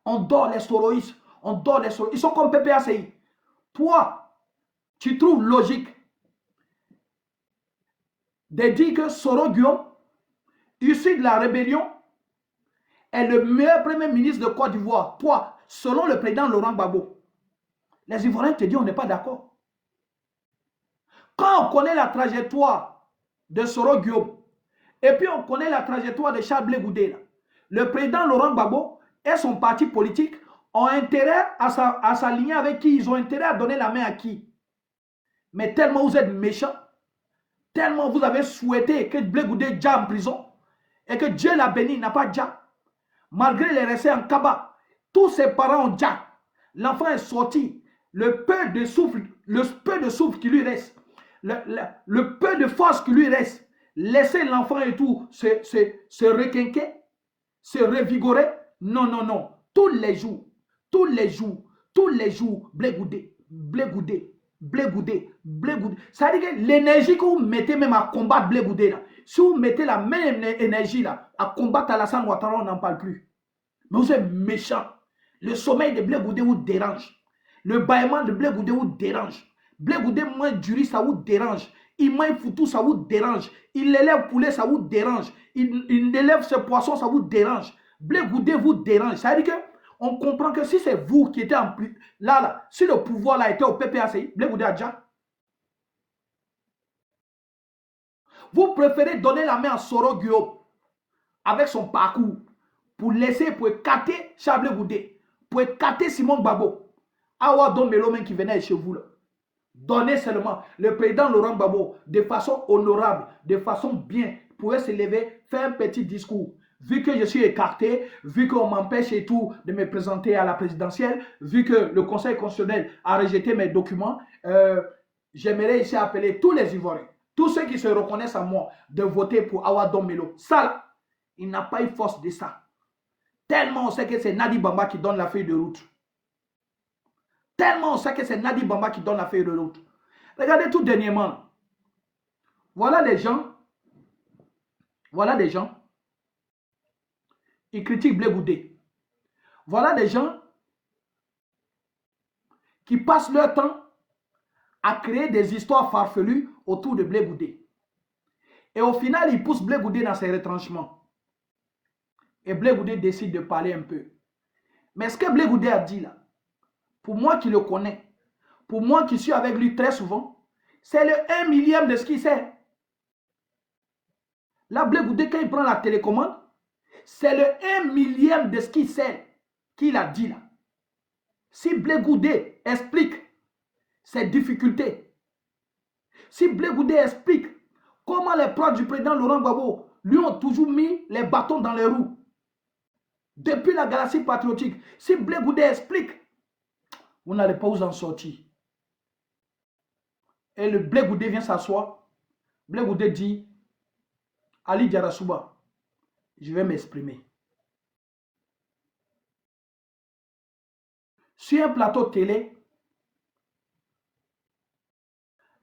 On dort les soroïstes. On dort les soroïstes. Ils sont comme PPACI. Toi, tu trouves logique de dire que Soro Guillaume, issu de la rébellion, est le meilleur premier ministre de Côte d'Ivoire. Toi, selon le président Laurent Gbagbo, les Ivoiriens te disent on n'est pas d'accord. Quand on connaît la trajectoire de Soro Guillaume, et puis on connaît la trajectoire de Charles Blé Goudé, le président Laurent Gbagbo et son parti politique ont intérêt à s'aligner avec qui? Ils ont intérêt à donner la main à qui? Mais tellement vous êtes méchants, tellement vous avez souhaité que Blé Goudé déjà en prison, et que Dieu l'a béni, il n'a pas déjà. Malgré les restés en Kaba, tous ses parents ont déjà. L'enfant est sorti. Le peu de souffle qui lui reste, le peu de force qui lui reste, laisser l'enfant et tout se requinquer, se revigorer. Non, non, non. Tous les jours, Blé Goudé, Blé Goudé, Blé Goudé, Blé Goudé. Ça veut dire que l'énergie que vous mettez même à combattre Blé Goudé, là, si vous mettez la même énergie là, à combattre Alassane Ouattara, on n'en parle plus. Mais vous êtes méchant. Le sommeil de Blé Goudé vous dérange. Le bâillement de Blé Goudé vous dérange. Blé Goudé mange du riz, ça vous dérange. Il mange foutou, ça vous dérange. Il élève poulet, ça vous dérange. Il élève ce poisson, ça vous dérange. Blé Goudé vous dérange. Ça veut dire qu'on comprend que si c'est vous qui étiez en plus. Là, si le pouvoir là était au PPACI, Blé Goudé a déjà. Vous préférez donner la main à Soro Guillaume avec son parcours pour laisser, pour écarter Charles Blé Goudé, pour écarter Simon Gbagbo. Awa Don Melomen qui venait chez vous là. Donnez seulement le président Laurent Gbagbo de façon honorable, de façon bien, pourrait se lever, faire un petit discours. Vu que je suis écarté, vu qu'on m'empêche et tout de me présenter à la présidentielle, vu que le Conseil constitutionnel a rejeté mes documents, j'aimerais ici appeler tous les Ivoiriens, tous ceux qui se reconnaissent en moi, de voter pour Awa Don Melo. Ça là, il n'a pas eu force de ça. Tellement on sait que c'est Nadi Bamba qui donne la feuille de route. Tellement on sait que c'est Nadi Bamba qui donne la feuille de route. Regardez tout dernièrement. Voilà des gens. Ils critiquent Blé Goudé. Voilà des gens qui passent leur temps à créer des histoires farfelues autour de Blé Goudé. Et au final, ils poussent Blé Goudé dans ses retranchements. Et Blé Goudé décide de parler un peu. Mais ce que Blé Goudé a dit là, pour moi qui le connais, pour moi qui suis avec lui très souvent, c'est le 1 millième de ce qu'il sait. Là, Blé Goudé, quand il prend la télécommande, c'est le 1 millième de ce qu'il sait, qu'il a dit là. Si Blé Goudé explique ses difficultés, si Blé Goudé explique comment les proches du président Laurent Gbagbo lui ont toujours mis les bâtons dans les roues, depuis la galaxie patriotique, si Blé Goudé explique, vous n'allez pas vous en sortir. Et le Blé Goudé vient s'asseoir. Blé Goudé dit, Ali Diarasouba, je vais m'exprimer. Sur un plateau télé,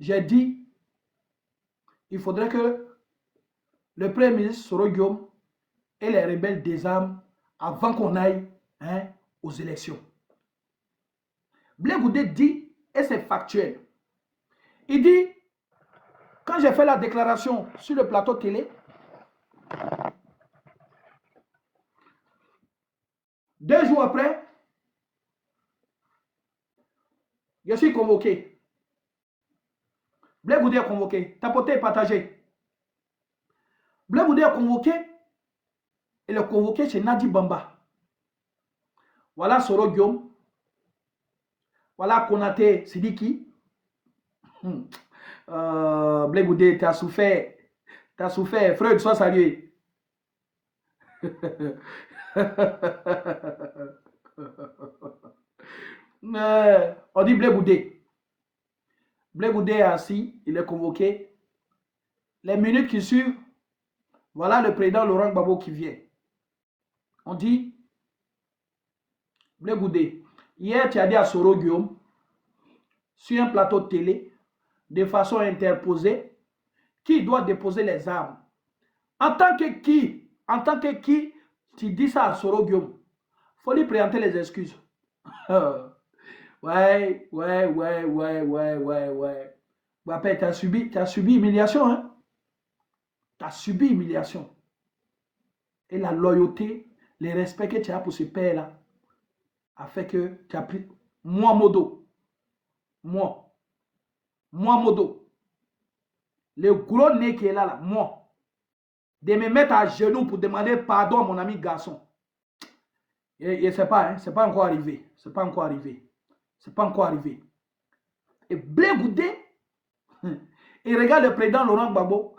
j'ai dit, il faudrait que le Premier ministre Soro Guillaume et les rebelles désarment avant qu'on aille aux élections. Blé Goudé dit, et c'est factuel, il dit, quand j'ai fait la déclaration sur le plateau télé, 2 jours après, je suis convoqué. Blé Goudé est convoqué. Tapoté et partagé. Blé Goudé est convoqué. Et le convoqué chez Nadi Bamba. Voilà Soro Guillaume. Voilà Konaté Sidiki. Blé Goudé, tu as souffert. Tu as souffert. Freud, sois salué. On dit Blé Goudé. Blé Goudé est assis, il est convoqué. Les minutes qui suivent, voilà le président Laurent Gbagbo qui vient. On dit, Blé Goudé, hier tu as dit à Soro Guillaume sur un plateau de télé, de façon interposée, qui doit déposer les armes. En tant que qui, tu dis ça à Soro Guillaume, il faut lui présenter les excuses. Ouais. Bah, tu as subi humiliation, hein? Tu as subi humiliation. Et la loyauté, le respect que tu as pour ce père-là, a fait que tu as pris. Moi, Modo. Le gros nez qui est là, moi. De me mettre à genoux pour demander pardon à mon ami garçon. Et c'est pas, hein, c'est pas encore arrivé. C'est pas encore arrivé. Et Blé Goudé, et regarde le président Laurent Gbagbo.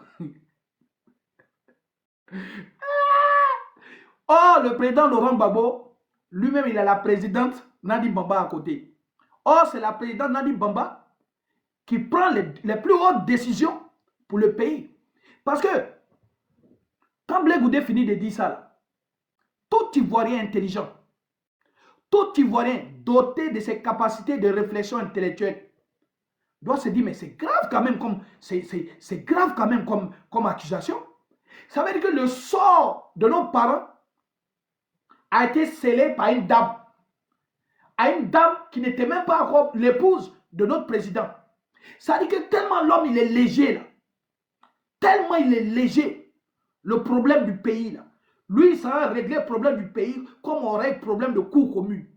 Oh, le président Laurent Gbagbo, lui-même, il a la présidente Nadi Bamba à côté. Oh, c'est la présidente Nadi Bamba qui prend les plus hautes décisions pour le pays. Parce que, quand Blé Goudé finit de dire ça, là, tout Ivoirien intelligent, tout Ivoirien doté de ses capacités de réflexion intellectuelle, doit se dire, mais c'est grave quand même comme accusation. Ça veut dire que le sort de nos parents a été scellé par une dame. À une dame qui n'était même pas encore l'épouse de notre président. Ça veut dire que tellement l'homme il est léger là. Tellement il est léger. Le problème du pays là. Lui, ça va régler le problème du pays comme on règle le problème de cours communes.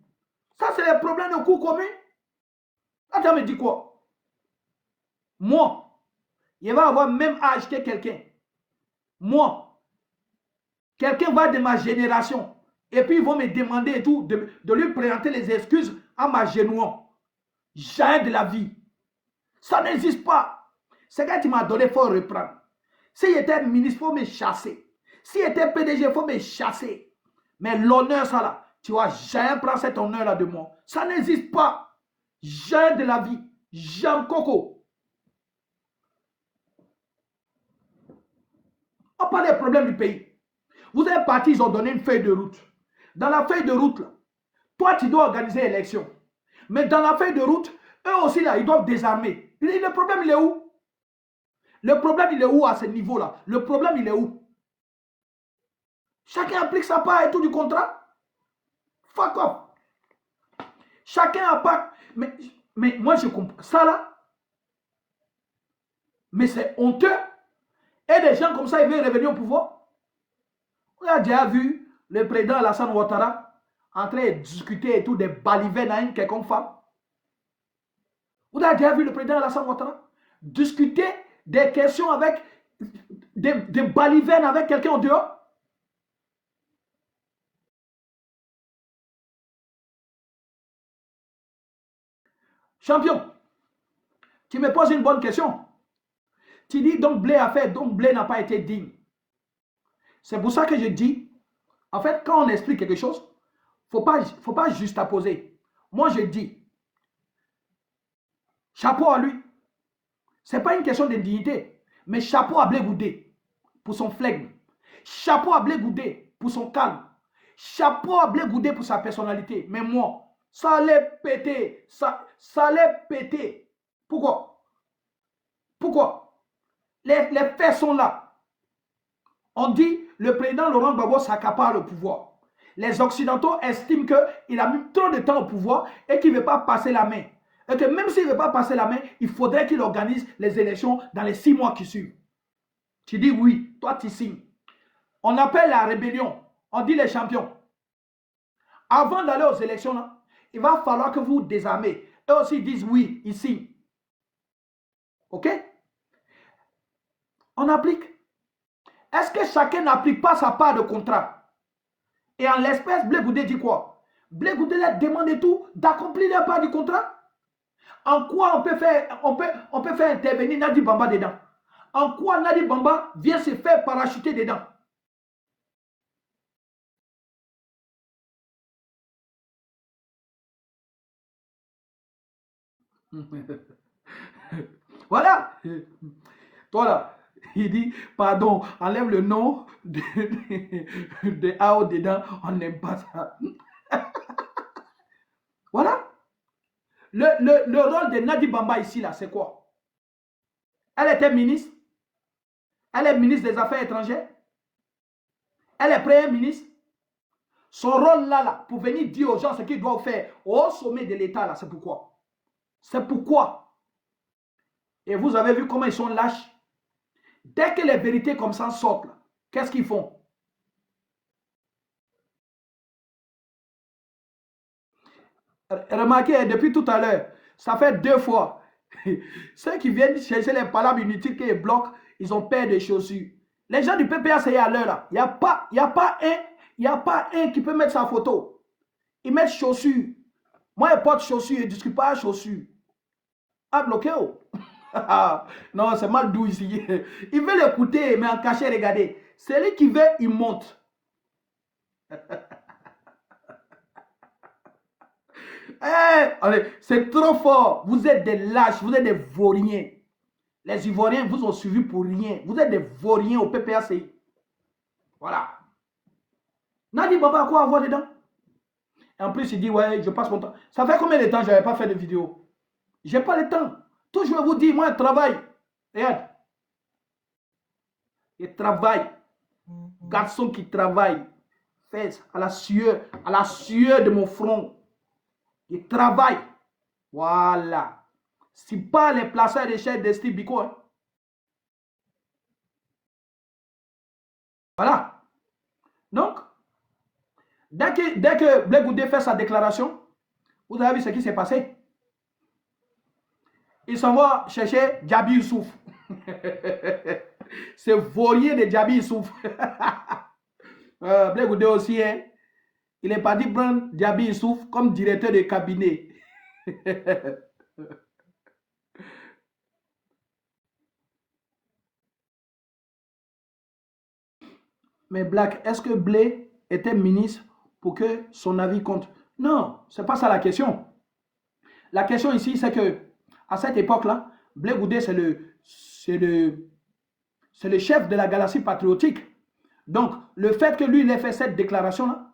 Ça, c'est le problème de cours communes. Attends, me dit quoi? Moi, il va avoir même à acheter quelqu'un. Moi, quelqu'un va de ma génération. Et puis ils vont me demander et tout, de lui présenter les excuses à ma genouant. Jamais de la vie. Ça n'existe pas. Ce gars qui m'a donné, il faut reprendre. S'il était ministre, il faut me chasser. S'il était PDG, il faut me chasser. Mais l'honneur, ça là, tu vois, jamais prendre cet honneur-là de moi. Ça n'existe pas. Jamais de la vie. Jamais coco. On parle des problèmes du pays. Vous êtes partis, ils ont donné une feuille de route. Dans la feuille de route, là, toi, tu dois organiser l'élection. Mais dans la feuille de route, eux aussi, là, ils doivent désarmer. Le problème, il est où? Le problème, il est où à ce niveau-là? Le problème, il est où? Chacun applique sa part et tout du contrat. Fuck off. Chacun a pas. Mais moi, je comprends. Ça, là, mais c'est honteux. Et des gens comme ça, ils veulent revenir au pouvoir. On a déjà vu le président Alassane Ouattara en train de discuter et tout des balivernes à une quelconque femme. Vous avez déjà vu le président Alassane Ouattara discuter des questions avec des balivernes avec quelqu'un en dehors? Champion, tu me poses une bonne question. Tu dis donc Blé a fait, donc Blé n'a pas été digne. C'est pour ça que je dis, en fait, quand on explique quelque chose, il ne faut pas juste apposer. Moi, je dis, chapeau à lui. Ce n'est pas une question d'indignité, mais chapeau à Blé Goudé pour son flegme. Chapeau à Blé Goudé pour son calme. Chapeau à Blé Goudé pour sa personnalité. Mais moi, ça allait péter. Ça allait péter. Pourquoi? Les faits sont là. On dit le président Laurent Gbagbo s'accapare le pouvoir. Les Occidentaux estiment qu'il a mis trop de temps au pouvoir et qu'il ne veut pas passer la main. Et que même s'il ne veut pas passer la main, il faudrait qu'il organise les élections dans les 6 mois qui suivent. Tu dis oui, toi tu signes. On appelle la rébellion. On dit les champions. Avant d'aller aux élections, là, il va falloir que vous désarmez. Eux aussi disent oui, ils signent. Ok? On applique. Est-ce que chacun n'applique pas sa part de contrat? Et en l'espèce, Blé Goudé dit quoi? Blé Goudé leur demande tout d'accomplir leur part du contrat. En quoi on peut faire intervenir Nadi Bamba dedans? En quoi Nadi Bamba vient se faire parachuter dedans? Voilà. Toi là, il dit, pardon, enlève le nom de AO dedans, on n'aime pas ça. Voilà. Le rôle de Nadi Bamba ici, là, c'est quoi? Elle était ministre. Elle est ministre des Affaires étrangères. Elle est première ministre. Son rôle là, pour venir dire aux gens ce qu'ils doivent faire au sommet de l'État, là, c'est pourquoi? C'est pourquoi? Et vous avez vu comment ils sont lâches. Dès que les vérités comme ça sortent, qu'est-ce qu'ils font? Remarquez, depuis tout à l'heure, ça fait 2 fois. Ceux qui viennent chercher les palabres inutiles qu'ils bloquent, ils ont peur des chaussures. Les gens du PPA, c'est à l'heure là. Il n'y a pas un qui peut mettre sa photo. Ils mettent chaussures. Moi, je porte chaussures, je ne discute pas chaussures. Ah, bloqué oh. Non, c'est mal doux ici. Il veut l'écouter, mais en cachet, regardez. Celui qui veut, il monte. C'est trop fort. Vous êtes des lâches, vous êtes des vauriens. Les Ivoiriens vous ont suivi pour rien. Vous êtes des vauriens au PPACI. Voilà. Nadi Bamba a quoi à voir dedans? Et en plus, il dit, ouais, je passe mon temps. Ça fait combien de temps que je n'avais pas fait de vidéo? Je n'ai pas le temps. Toujours, je vous dis, moi, je travaille. Regarde. Je travaille. Garçon qui travaille. Fais à la sueur de mon front. Je travaille. Voilà. Si pas les placeurs de chefs d'Esti Biko. Hein. Voilà. Donc, dès que Blé Goudé fait sa déclaration, vous avez vu ce qui s'est passé. Il s'en va chercher Djabi Youssouf. C'est vaurier de Djabi Youssouf. Blé Goudé aussi, hein. Il est parti prendre Djabi Youssouf comme directeur de cabinet. Mais Black, est-ce que Blé était ministre pour que son avis compte? Non, ce n'est pas ça la question. La question ici, c'est que à cette époque-là, Blé Goudé, c'est le chef de la galaxie patriotique. Donc, le fait que lui, il ait fait cette déclaration-là,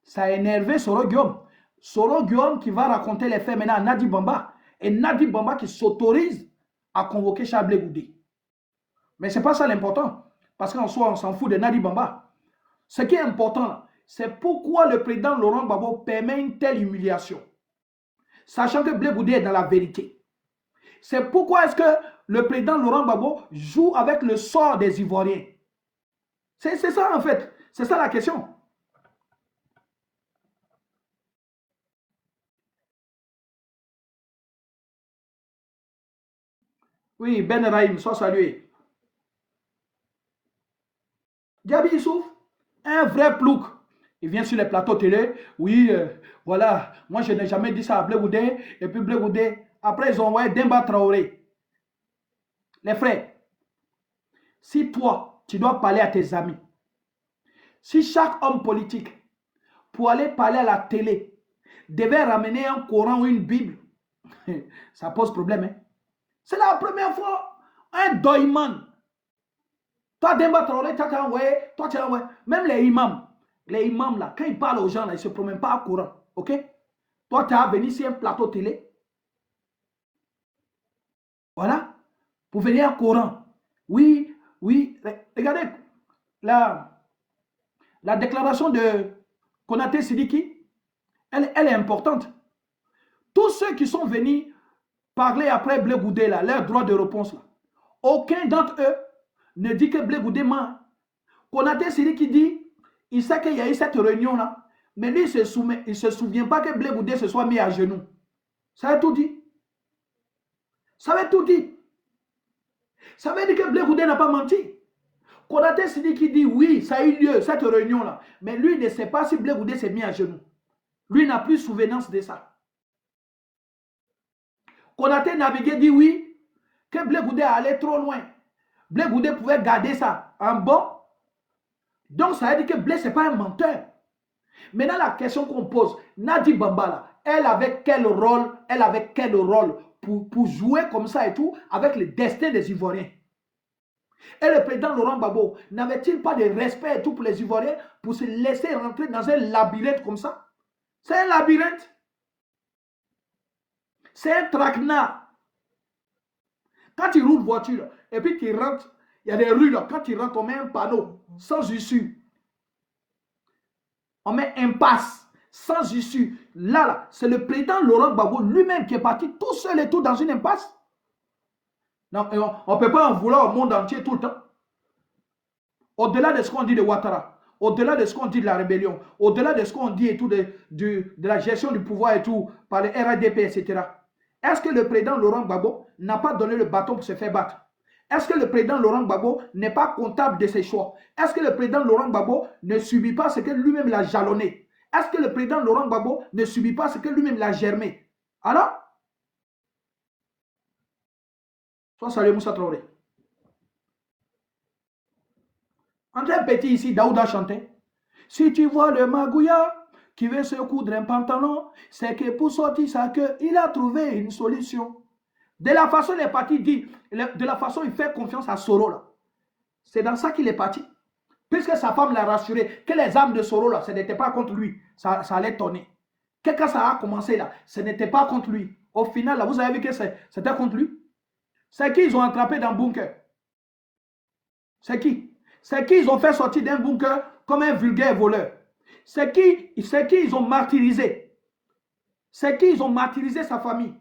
ça a énervé Soro Guillaume. Soro Guillaume qui va raconter les faits maintenant à Nadi Bamba. Et Nadi Bamba qui s'autorise à convoquer Charles Blé Goudé. Mais ce n'est pas ça l'important. Parce qu'en soi, on s'en fout de Nadi Bamba. Ce qui est important, c'est pourquoi le président Laurent Gbagbo permet une telle humiliation. Sachant que Blé Goudé est dans la vérité. C'est pourquoi est-ce que le président Laurent Gbagbo joue avec le sort des Ivoiriens. C'est ça en fait. C'est ça la question. Oui, Ben Raïm, sois salué. Djabi Youssouf, un vrai plouc. Il vient sur les plateaux télé. Oui, voilà. Moi, je n'ai jamais dit ça à Blé Goudé. Et puis Blé Goudé. Après, ils ont envoyé Demba Traoré. Les frères, si toi, tu dois parler à tes amis, si chaque homme politique, pour aller parler à la télé, devait ramener un Coran ou une Bible, ça pose problème. Hein? C'est la première fois. Un doyman. Toi, Demba Traoré, tu as envoyé. Toi, tu as envoyé. Même les imams là, quand ils parlent aux gens, là, ils ne se promènent pas au Coran. Ok? Toi, tu as venu sur un plateau télé. Voilà. Pour venir au Coran. Oui, oui. Regardez. La déclaration de Konaté Sidiki, elle est importante. Tous ceux qui sont venus parler après Blé Goudé, là, leur droit de réponse, là, aucun d'entre eux ne dit que Blé Goudé ment. Konaté Sidiki dit, il sait qu'il y a eu cette réunion-là, mais lui, il ne se souvient pas que Blé Goudé se soit mis à genoux. Ça veut tout dit. Ça veut tout dit. Ça veut dire que Blé Goudé n'a pas menti. Konaté Sidiki dit oui, ça a eu lieu, cette réunion-là. Mais lui ne sait pas si Blé Goudé s'est mis à genoux. Lui n'a plus souvenance de ça. Konaté Navigué dit oui, que Blé Goudé allait trop loin. Blé Goudé pouvait garder ça en bon. Donc ça veut dire que Blé, ce n'est pas un menteur. Maintenant, la question qu'on pose, Nadi Bamba, là, elle avait quel rôle pour jouer comme ça et tout avec le destin des Ivoiriens? Et le président Laurent Gbagbo n'avait-il pas de respect et tout pour les Ivoiriens pour se laisser rentrer dans un labyrinthe comme ça? C'est un labyrinthe. C'est un traquenard. Quand tu roules voiture, et puis tu rentres, il y a des rues là, quand tu rentres, on met un panneau sans issue. On met impasse sans issue. Là, c'est le président Laurent Gbagbo lui-même qui est parti tout seul et tout dans une impasse. Non, on ne peut pas en vouloir au monde entier tout le temps. Au-delà de ce qu'on dit de Ouattara, au-delà de ce qu'on dit de la rébellion, au-delà de ce qu'on dit et tout de la gestion du pouvoir et tout par les RADP, etc. Est-ce que le président Laurent Gbagbo n'a pas donné le bâton pour se faire battre? Est-ce que le président Laurent Gbagbo n'est pas comptable de ses choix? Est-ce que le président Laurent Gbagbo ne subit pas ce que lui-même l'a jalonné? Est-ce que le président Laurent Gbagbo ne subit pas ce que lui-même l'a germé? Alors, soit salué Moussa Traoré. Entre un petit ici, Daouda chantait. Si tu vois le magouya qui veut se coudre un pantalon, c'est que pour sortir sa queue, il a trouvé une solution. De la façon il est parti dit, de la façon il fait confiance à Soro là. C'est dans ça qu'il est parti. Puisque sa femme l'a rassuré que les âmes de Soro là, ce n'était pas contre lui. Ça allait tourner. Quand ça a commencé là, ce n'était pas contre lui. Au final là, vous avez vu que c'était contre lui. C'est qui ils ont attrapé dans le bunker? C'est qui? C'est qui ils ont fait sortir d'un bunker comme un vulgaire voleur? C'est qui ils ont martyrisé? C'est qui ils ont martyrisé sa famille?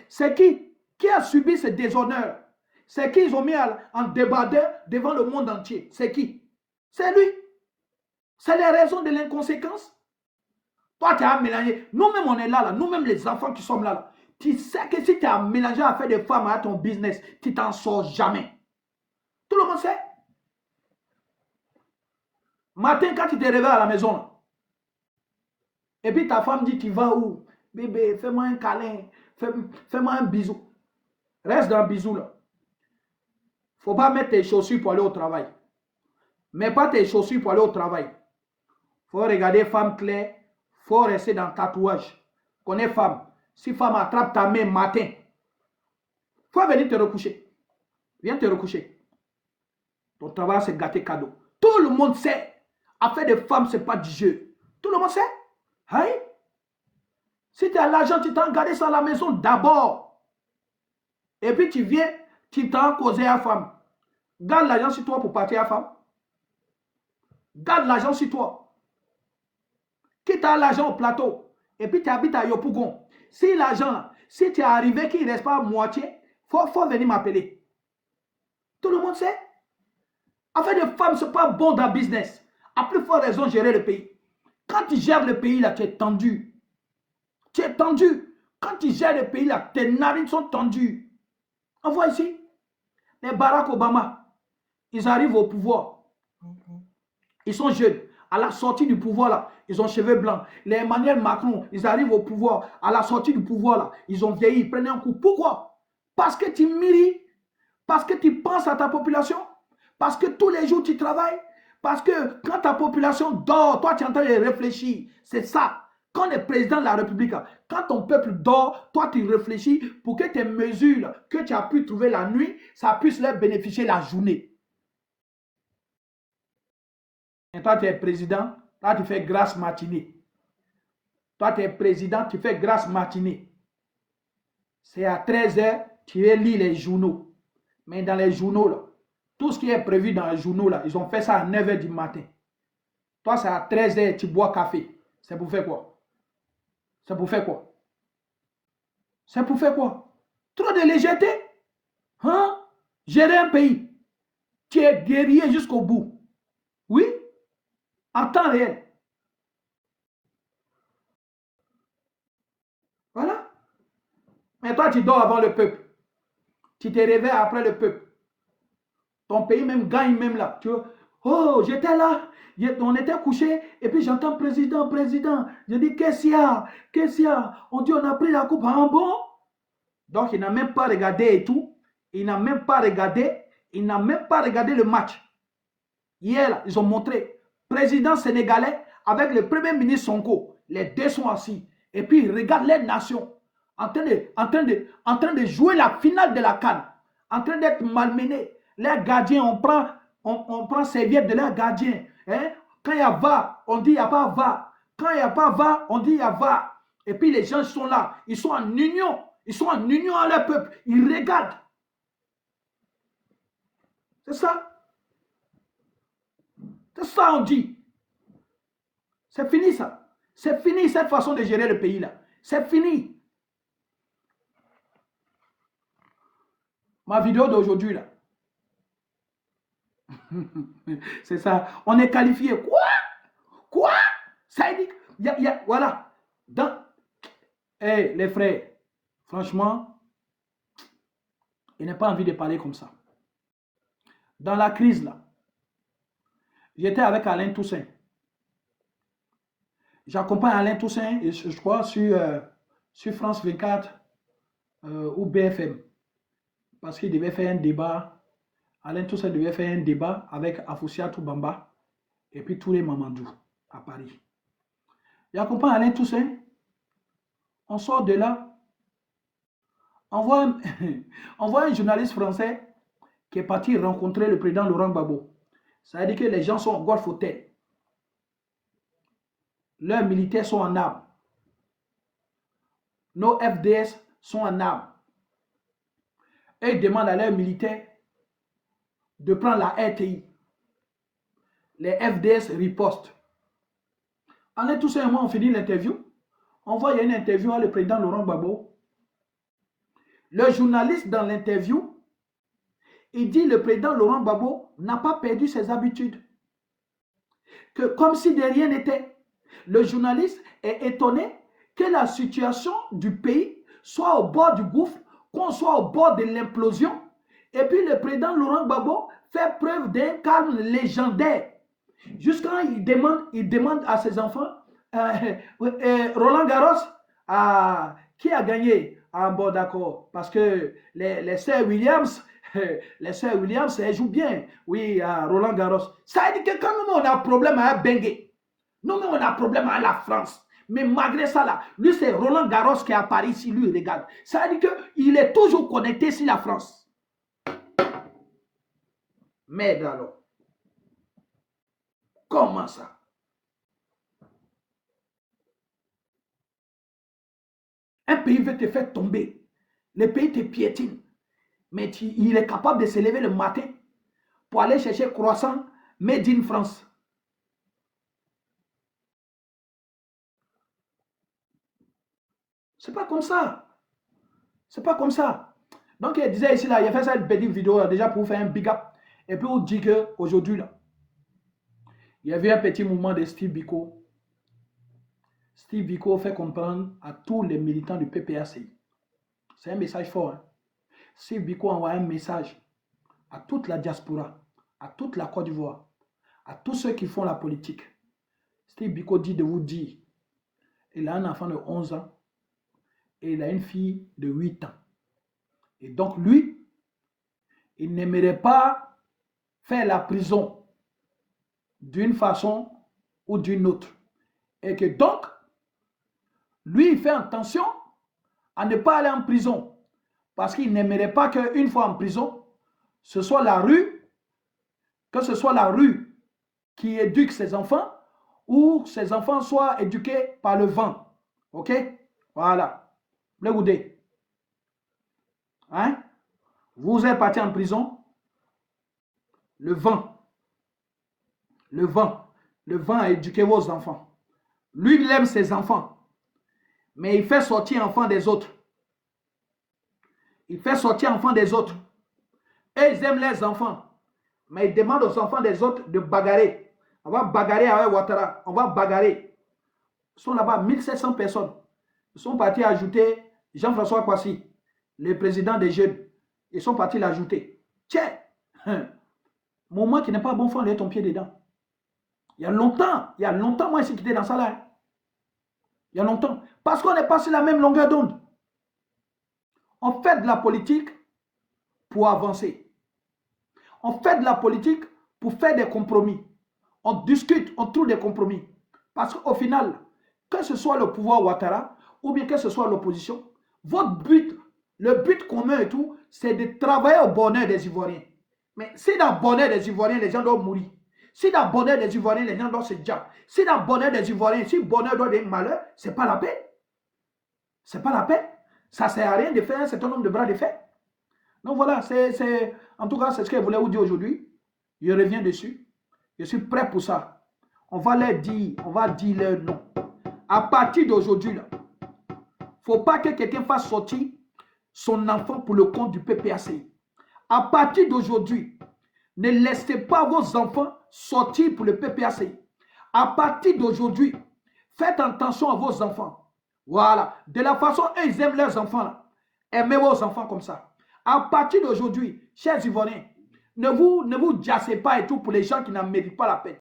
C'est qui a subi ce déshonneur? C'est qui ils ont mis en débardeur devant le monde entier? C'est qui? C'est lui. C'est les raisons de l'inconséquence. Toi, tu as mélangé. Nous-mêmes, on est là. Nous-mêmes, les enfants qui sommes là. Tu sais que si tu as mélangé à faire des femmes à ton business, tu t'en sors jamais. Tout le monde sait. Matin, quand tu te réveilles à la maison, là, et puis ta femme dit, tu vas où? Bébé, fais-moi un câlin. Fais-moi un bisou. Reste dans le bisou là. Faut pas mettre tes chaussures pour aller au travail. Mets pas tes chaussures pour aller au travail. Faut regarder femme claire. Faut rester dans le tatouage. Connais femme. Si femme attrape ta main matin, faut venir te recoucher. Viens te recoucher. Ton travail c'est gâter cadeau. Tout le monde sait. Affaire de femme c'est pas du jeu. Tout le monde sait. Hein? Si tu as l'argent, tu t'en gardes ça à la maison d'abord. Et puis tu viens, tu t'en causes à la femme. Garde l'argent sur toi pour partir à la femme. Garde l'argent sur toi. Quitte à l'argent au plateau. Et puis tu habites à Yopougon. Si l'argent, si tu es arrivé qu'il ne reste pas à moitié, faut venir m'appeler. Tout le monde sait. Affaire de femme, ce n'est pas bon dans le business. À plus forte raison, gérer le pays. Quand tu gères le pays, là, tu es tendu. Tu es tendu. Quand tu gères le pays, là, tes narines sont tendues. On voit ici, les Barack Obama, ils arrivent au pouvoir. Ils sont jeunes. À la sortie du pouvoir, là, ils ont cheveux blancs. Les Emmanuel Macron, ils arrivent au pouvoir. À la sortie du pouvoir, là, ils ont vieilli, ils prennent un coup. Pourquoi? Parce que tu mérites. Parce que tu penses à ta population. Parce que tous les jours, tu travailles. Parce que quand ta population dort, toi, tu es en train de réfléchir. C'est ça. Quand le président de la République, quand ton peuple dort, toi, tu réfléchis pour que tes mesures que tu as pu trouver la nuit, ça puisse leur bénéficier la journée. Et toi, tu es président, toi, tu fais grâce matinée. Toi, tu es président, tu fais grâce matinée. C'est à 13h, tu lis les journaux. Mais dans les journaux, là, tout ce qui est prévu dans les journaux, là, ils ont fait ça à 9h du matin. Toi, c'est à 13h, tu bois café. C'est pour faire quoi? C'est pour faire quoi? C'est pour faire quoi? Trop de légèreté? Hein? Gérer un pays. Tu es guerrier jusqu'au bout. Oui? En temps réel. Voilà. Mais toi, tu dors avant le peuple. Tu te réveilles après le peuple. Ton pays même gagne même là. Tu vois? Oh, j'étais là. On était couché. Et puis j'entends président, président. Je dis, qu'est-ce qu'il y a? Qu'est-ce qu'il y a? On dit, on a pris la coupe en bon. Donc, il n'a même pas regardé et tout. Il n'a même pas regardé. Il n'a même pas regardé le match. Hier, là, ils ont montré. Président sénégalais avec le premier ministre Sonko. Les deux sont assis. Et puis, ils regardent les nations. En train de jouer la finale de la CAN. En train d'être malmenés. Les gardiens, on prend serviette de leurs gardiens. Hein? Quand il y a va, on dit il n'y a pas va. Quand il n'y a pas va, on dit il y a va. Et puis les gens sont là, ils sont en union. Ils sont en union à leur peuple. Ils regardent. C'est ça. C'est ça on dit. C'est fini ça. C'est fini cette façon de gérer le pays là. C'est fini. Ma vidéo d'aujourd'hui là. C'est ça. On est qualifié. Quoi? Quoi? Ça dit. Voilà. Hey, les frères, franchement, je n'ai pas envie de parler comme ça. Dans la crise là, j'étais avec Alain Toussaint. J'accompagne Alain Toussaint, je crois, sur France 24 ou BFM. Parce qu'il devait faire un débat. Alain Toussaint devait faire un débat avec Afoussia Toubamba et puis tous les Mamandou à Paris. J'accompagne Alain Toussaint. On sort de là. On voit un journaliste français qui est parti rencontrer le président Laurent Gbagbo. Ça veut dire que les gens sont au Golf Hotel. Leurs militaires sont en armes. Nos FDS sont en armes. Et ils demandent à leurs militaires de prendre la RTI. Les FDS ripostent. Alain Toussaint et moi, on finit l'interview. On voit, il y a une interview avec le président Laurent Gbagbo. Le journaliste dans l'interview, il dit le président Laurent Gbagbo n'a pas perdu ses habitudes. Que comme si de rien n'était. Le journaliste est étonné que la situation du pays soit au bord du gouffre, qu'on soit au bord de l'implosion. Et puis le président Laurent Gbagbo fait preuve d'un calme légendaire. Jusqu'à il demande à ses enfants, Roland Garros, qui a gagné? Ah bon, d'accord, parce que les sœurs Williams, elles jouent bien. Oui, Roland Garros. Ça veut dire que quand nous, on a un problème à Bengue, nous, on a un problème à la France. Mais malgré ça, là, lui, c'est Roland Garros qui est à Paris, ici, lui, regarde. Ça veut dire qu'il est toujours connecté sur la France. Merde alors. Comment ça? Un pays veut te faire tomber. Le pays te piétine. Mais il est capable de se lever le matin pour aller chercher croissant made in France. C'est pas comme ça. C'est pas comme ça. Donc, il disait ici, là, il a fait cette petite vidéo là, déjà pour faire un big up. Et puis, on dit qu'aujourd'hui, là, il y avait un petit mouvement de Steve Biko. Steve Biko fait comprendre à tous les militants du PPACI. C'est un message fort. Hein? Steve Biko envoie un message à toute la diaspora, à toute la Côte d'Ivoire, à tous ceux qui font la politique. Steve Biko dit de vous dire, il a un enfant de 11 ans et il a une fille de 8 ans. Et donc lui, il n'aimerait pas faire la prison d'une façon ou d'une autre. Et que donc, lui, il fait attention à ne pas aller en prison. Parce qu'il n'aimerait pas qu'une fois en prison, ce soit la rue, que ce soit la rue qui éduque ses enfants ou ses enfants soient éduqués par le vent. Ok? Voilà. Le goudé. Hein? Vous êtes parti en prison. Le vent a éduqué vos enfants. Lui, il aime ses enfants. Mais il fait sortir enfants des autres. Il fait sortir enfants des autres. Et ils aiment les enfants. Mais ils demandent aux enfants des autres de bagarrer. On va bagarrer avec Ouattara. On va bagarrer. Ils sont là-bas 1700 personnes. Ils sont partis ajouter Jean-François Kwasi, le président des jeunes. Ils sont partis l'ajouter. Tiens, moment qui n'est pas bon, il faut enlever ton pied dedans. Il y a longtemps, moi, j'ai quitté dans ça là. Hein. Il y a longtemps. Parce qu'on n'est pas sur la même longueur d'onde. On fait de la politique pour avancer. On fait de la politique pour faire des compromis. On discute, on trouve des compromis. Parce qu'au final, que ce soit le pouvoir Ouattara ou bien que ce soit l'opposition, votre but, le but commun et tout, c'est de travailler au bonheur des Ivoiriens. Mais si dans le bonheur des Ivoiriens, les gens doivent mourir. Si dans le bonheur des Ivoiriens, les gens doivent se dire. Si dans le bonheur des Ivoiriens, si le bonheur doit être malheur, ce n'est pas la paix. Ce n'est pas la peine. Ça ne sert à rien de faire un certain nombre de bras de fer. Donc voilà, en tout cas, c'est ce que je voulais vous dire aujourd'hui. Je reviens dessus. Je suis prêt pour ça. On va leur dire, on va dire leur nom. À partir d'aujourd'hui, il ne faut pas que quelqu'un fasse sortir son enfant pour le compte du PPACI. À partir d'aujourd'hui, ne laissez pas vos enfants sortir pour le PPACI. À partir d'aujourd'hui, faites attention à vos enfants. Voilà. De la façon dont ils aiment leurs enfants, là. Aimez vos enfants comme ça. À partir d'aujourd'hui, chers Ivoiriens, ne vous jassez pas et tout pour les gens qui n'en méritent pas la peine.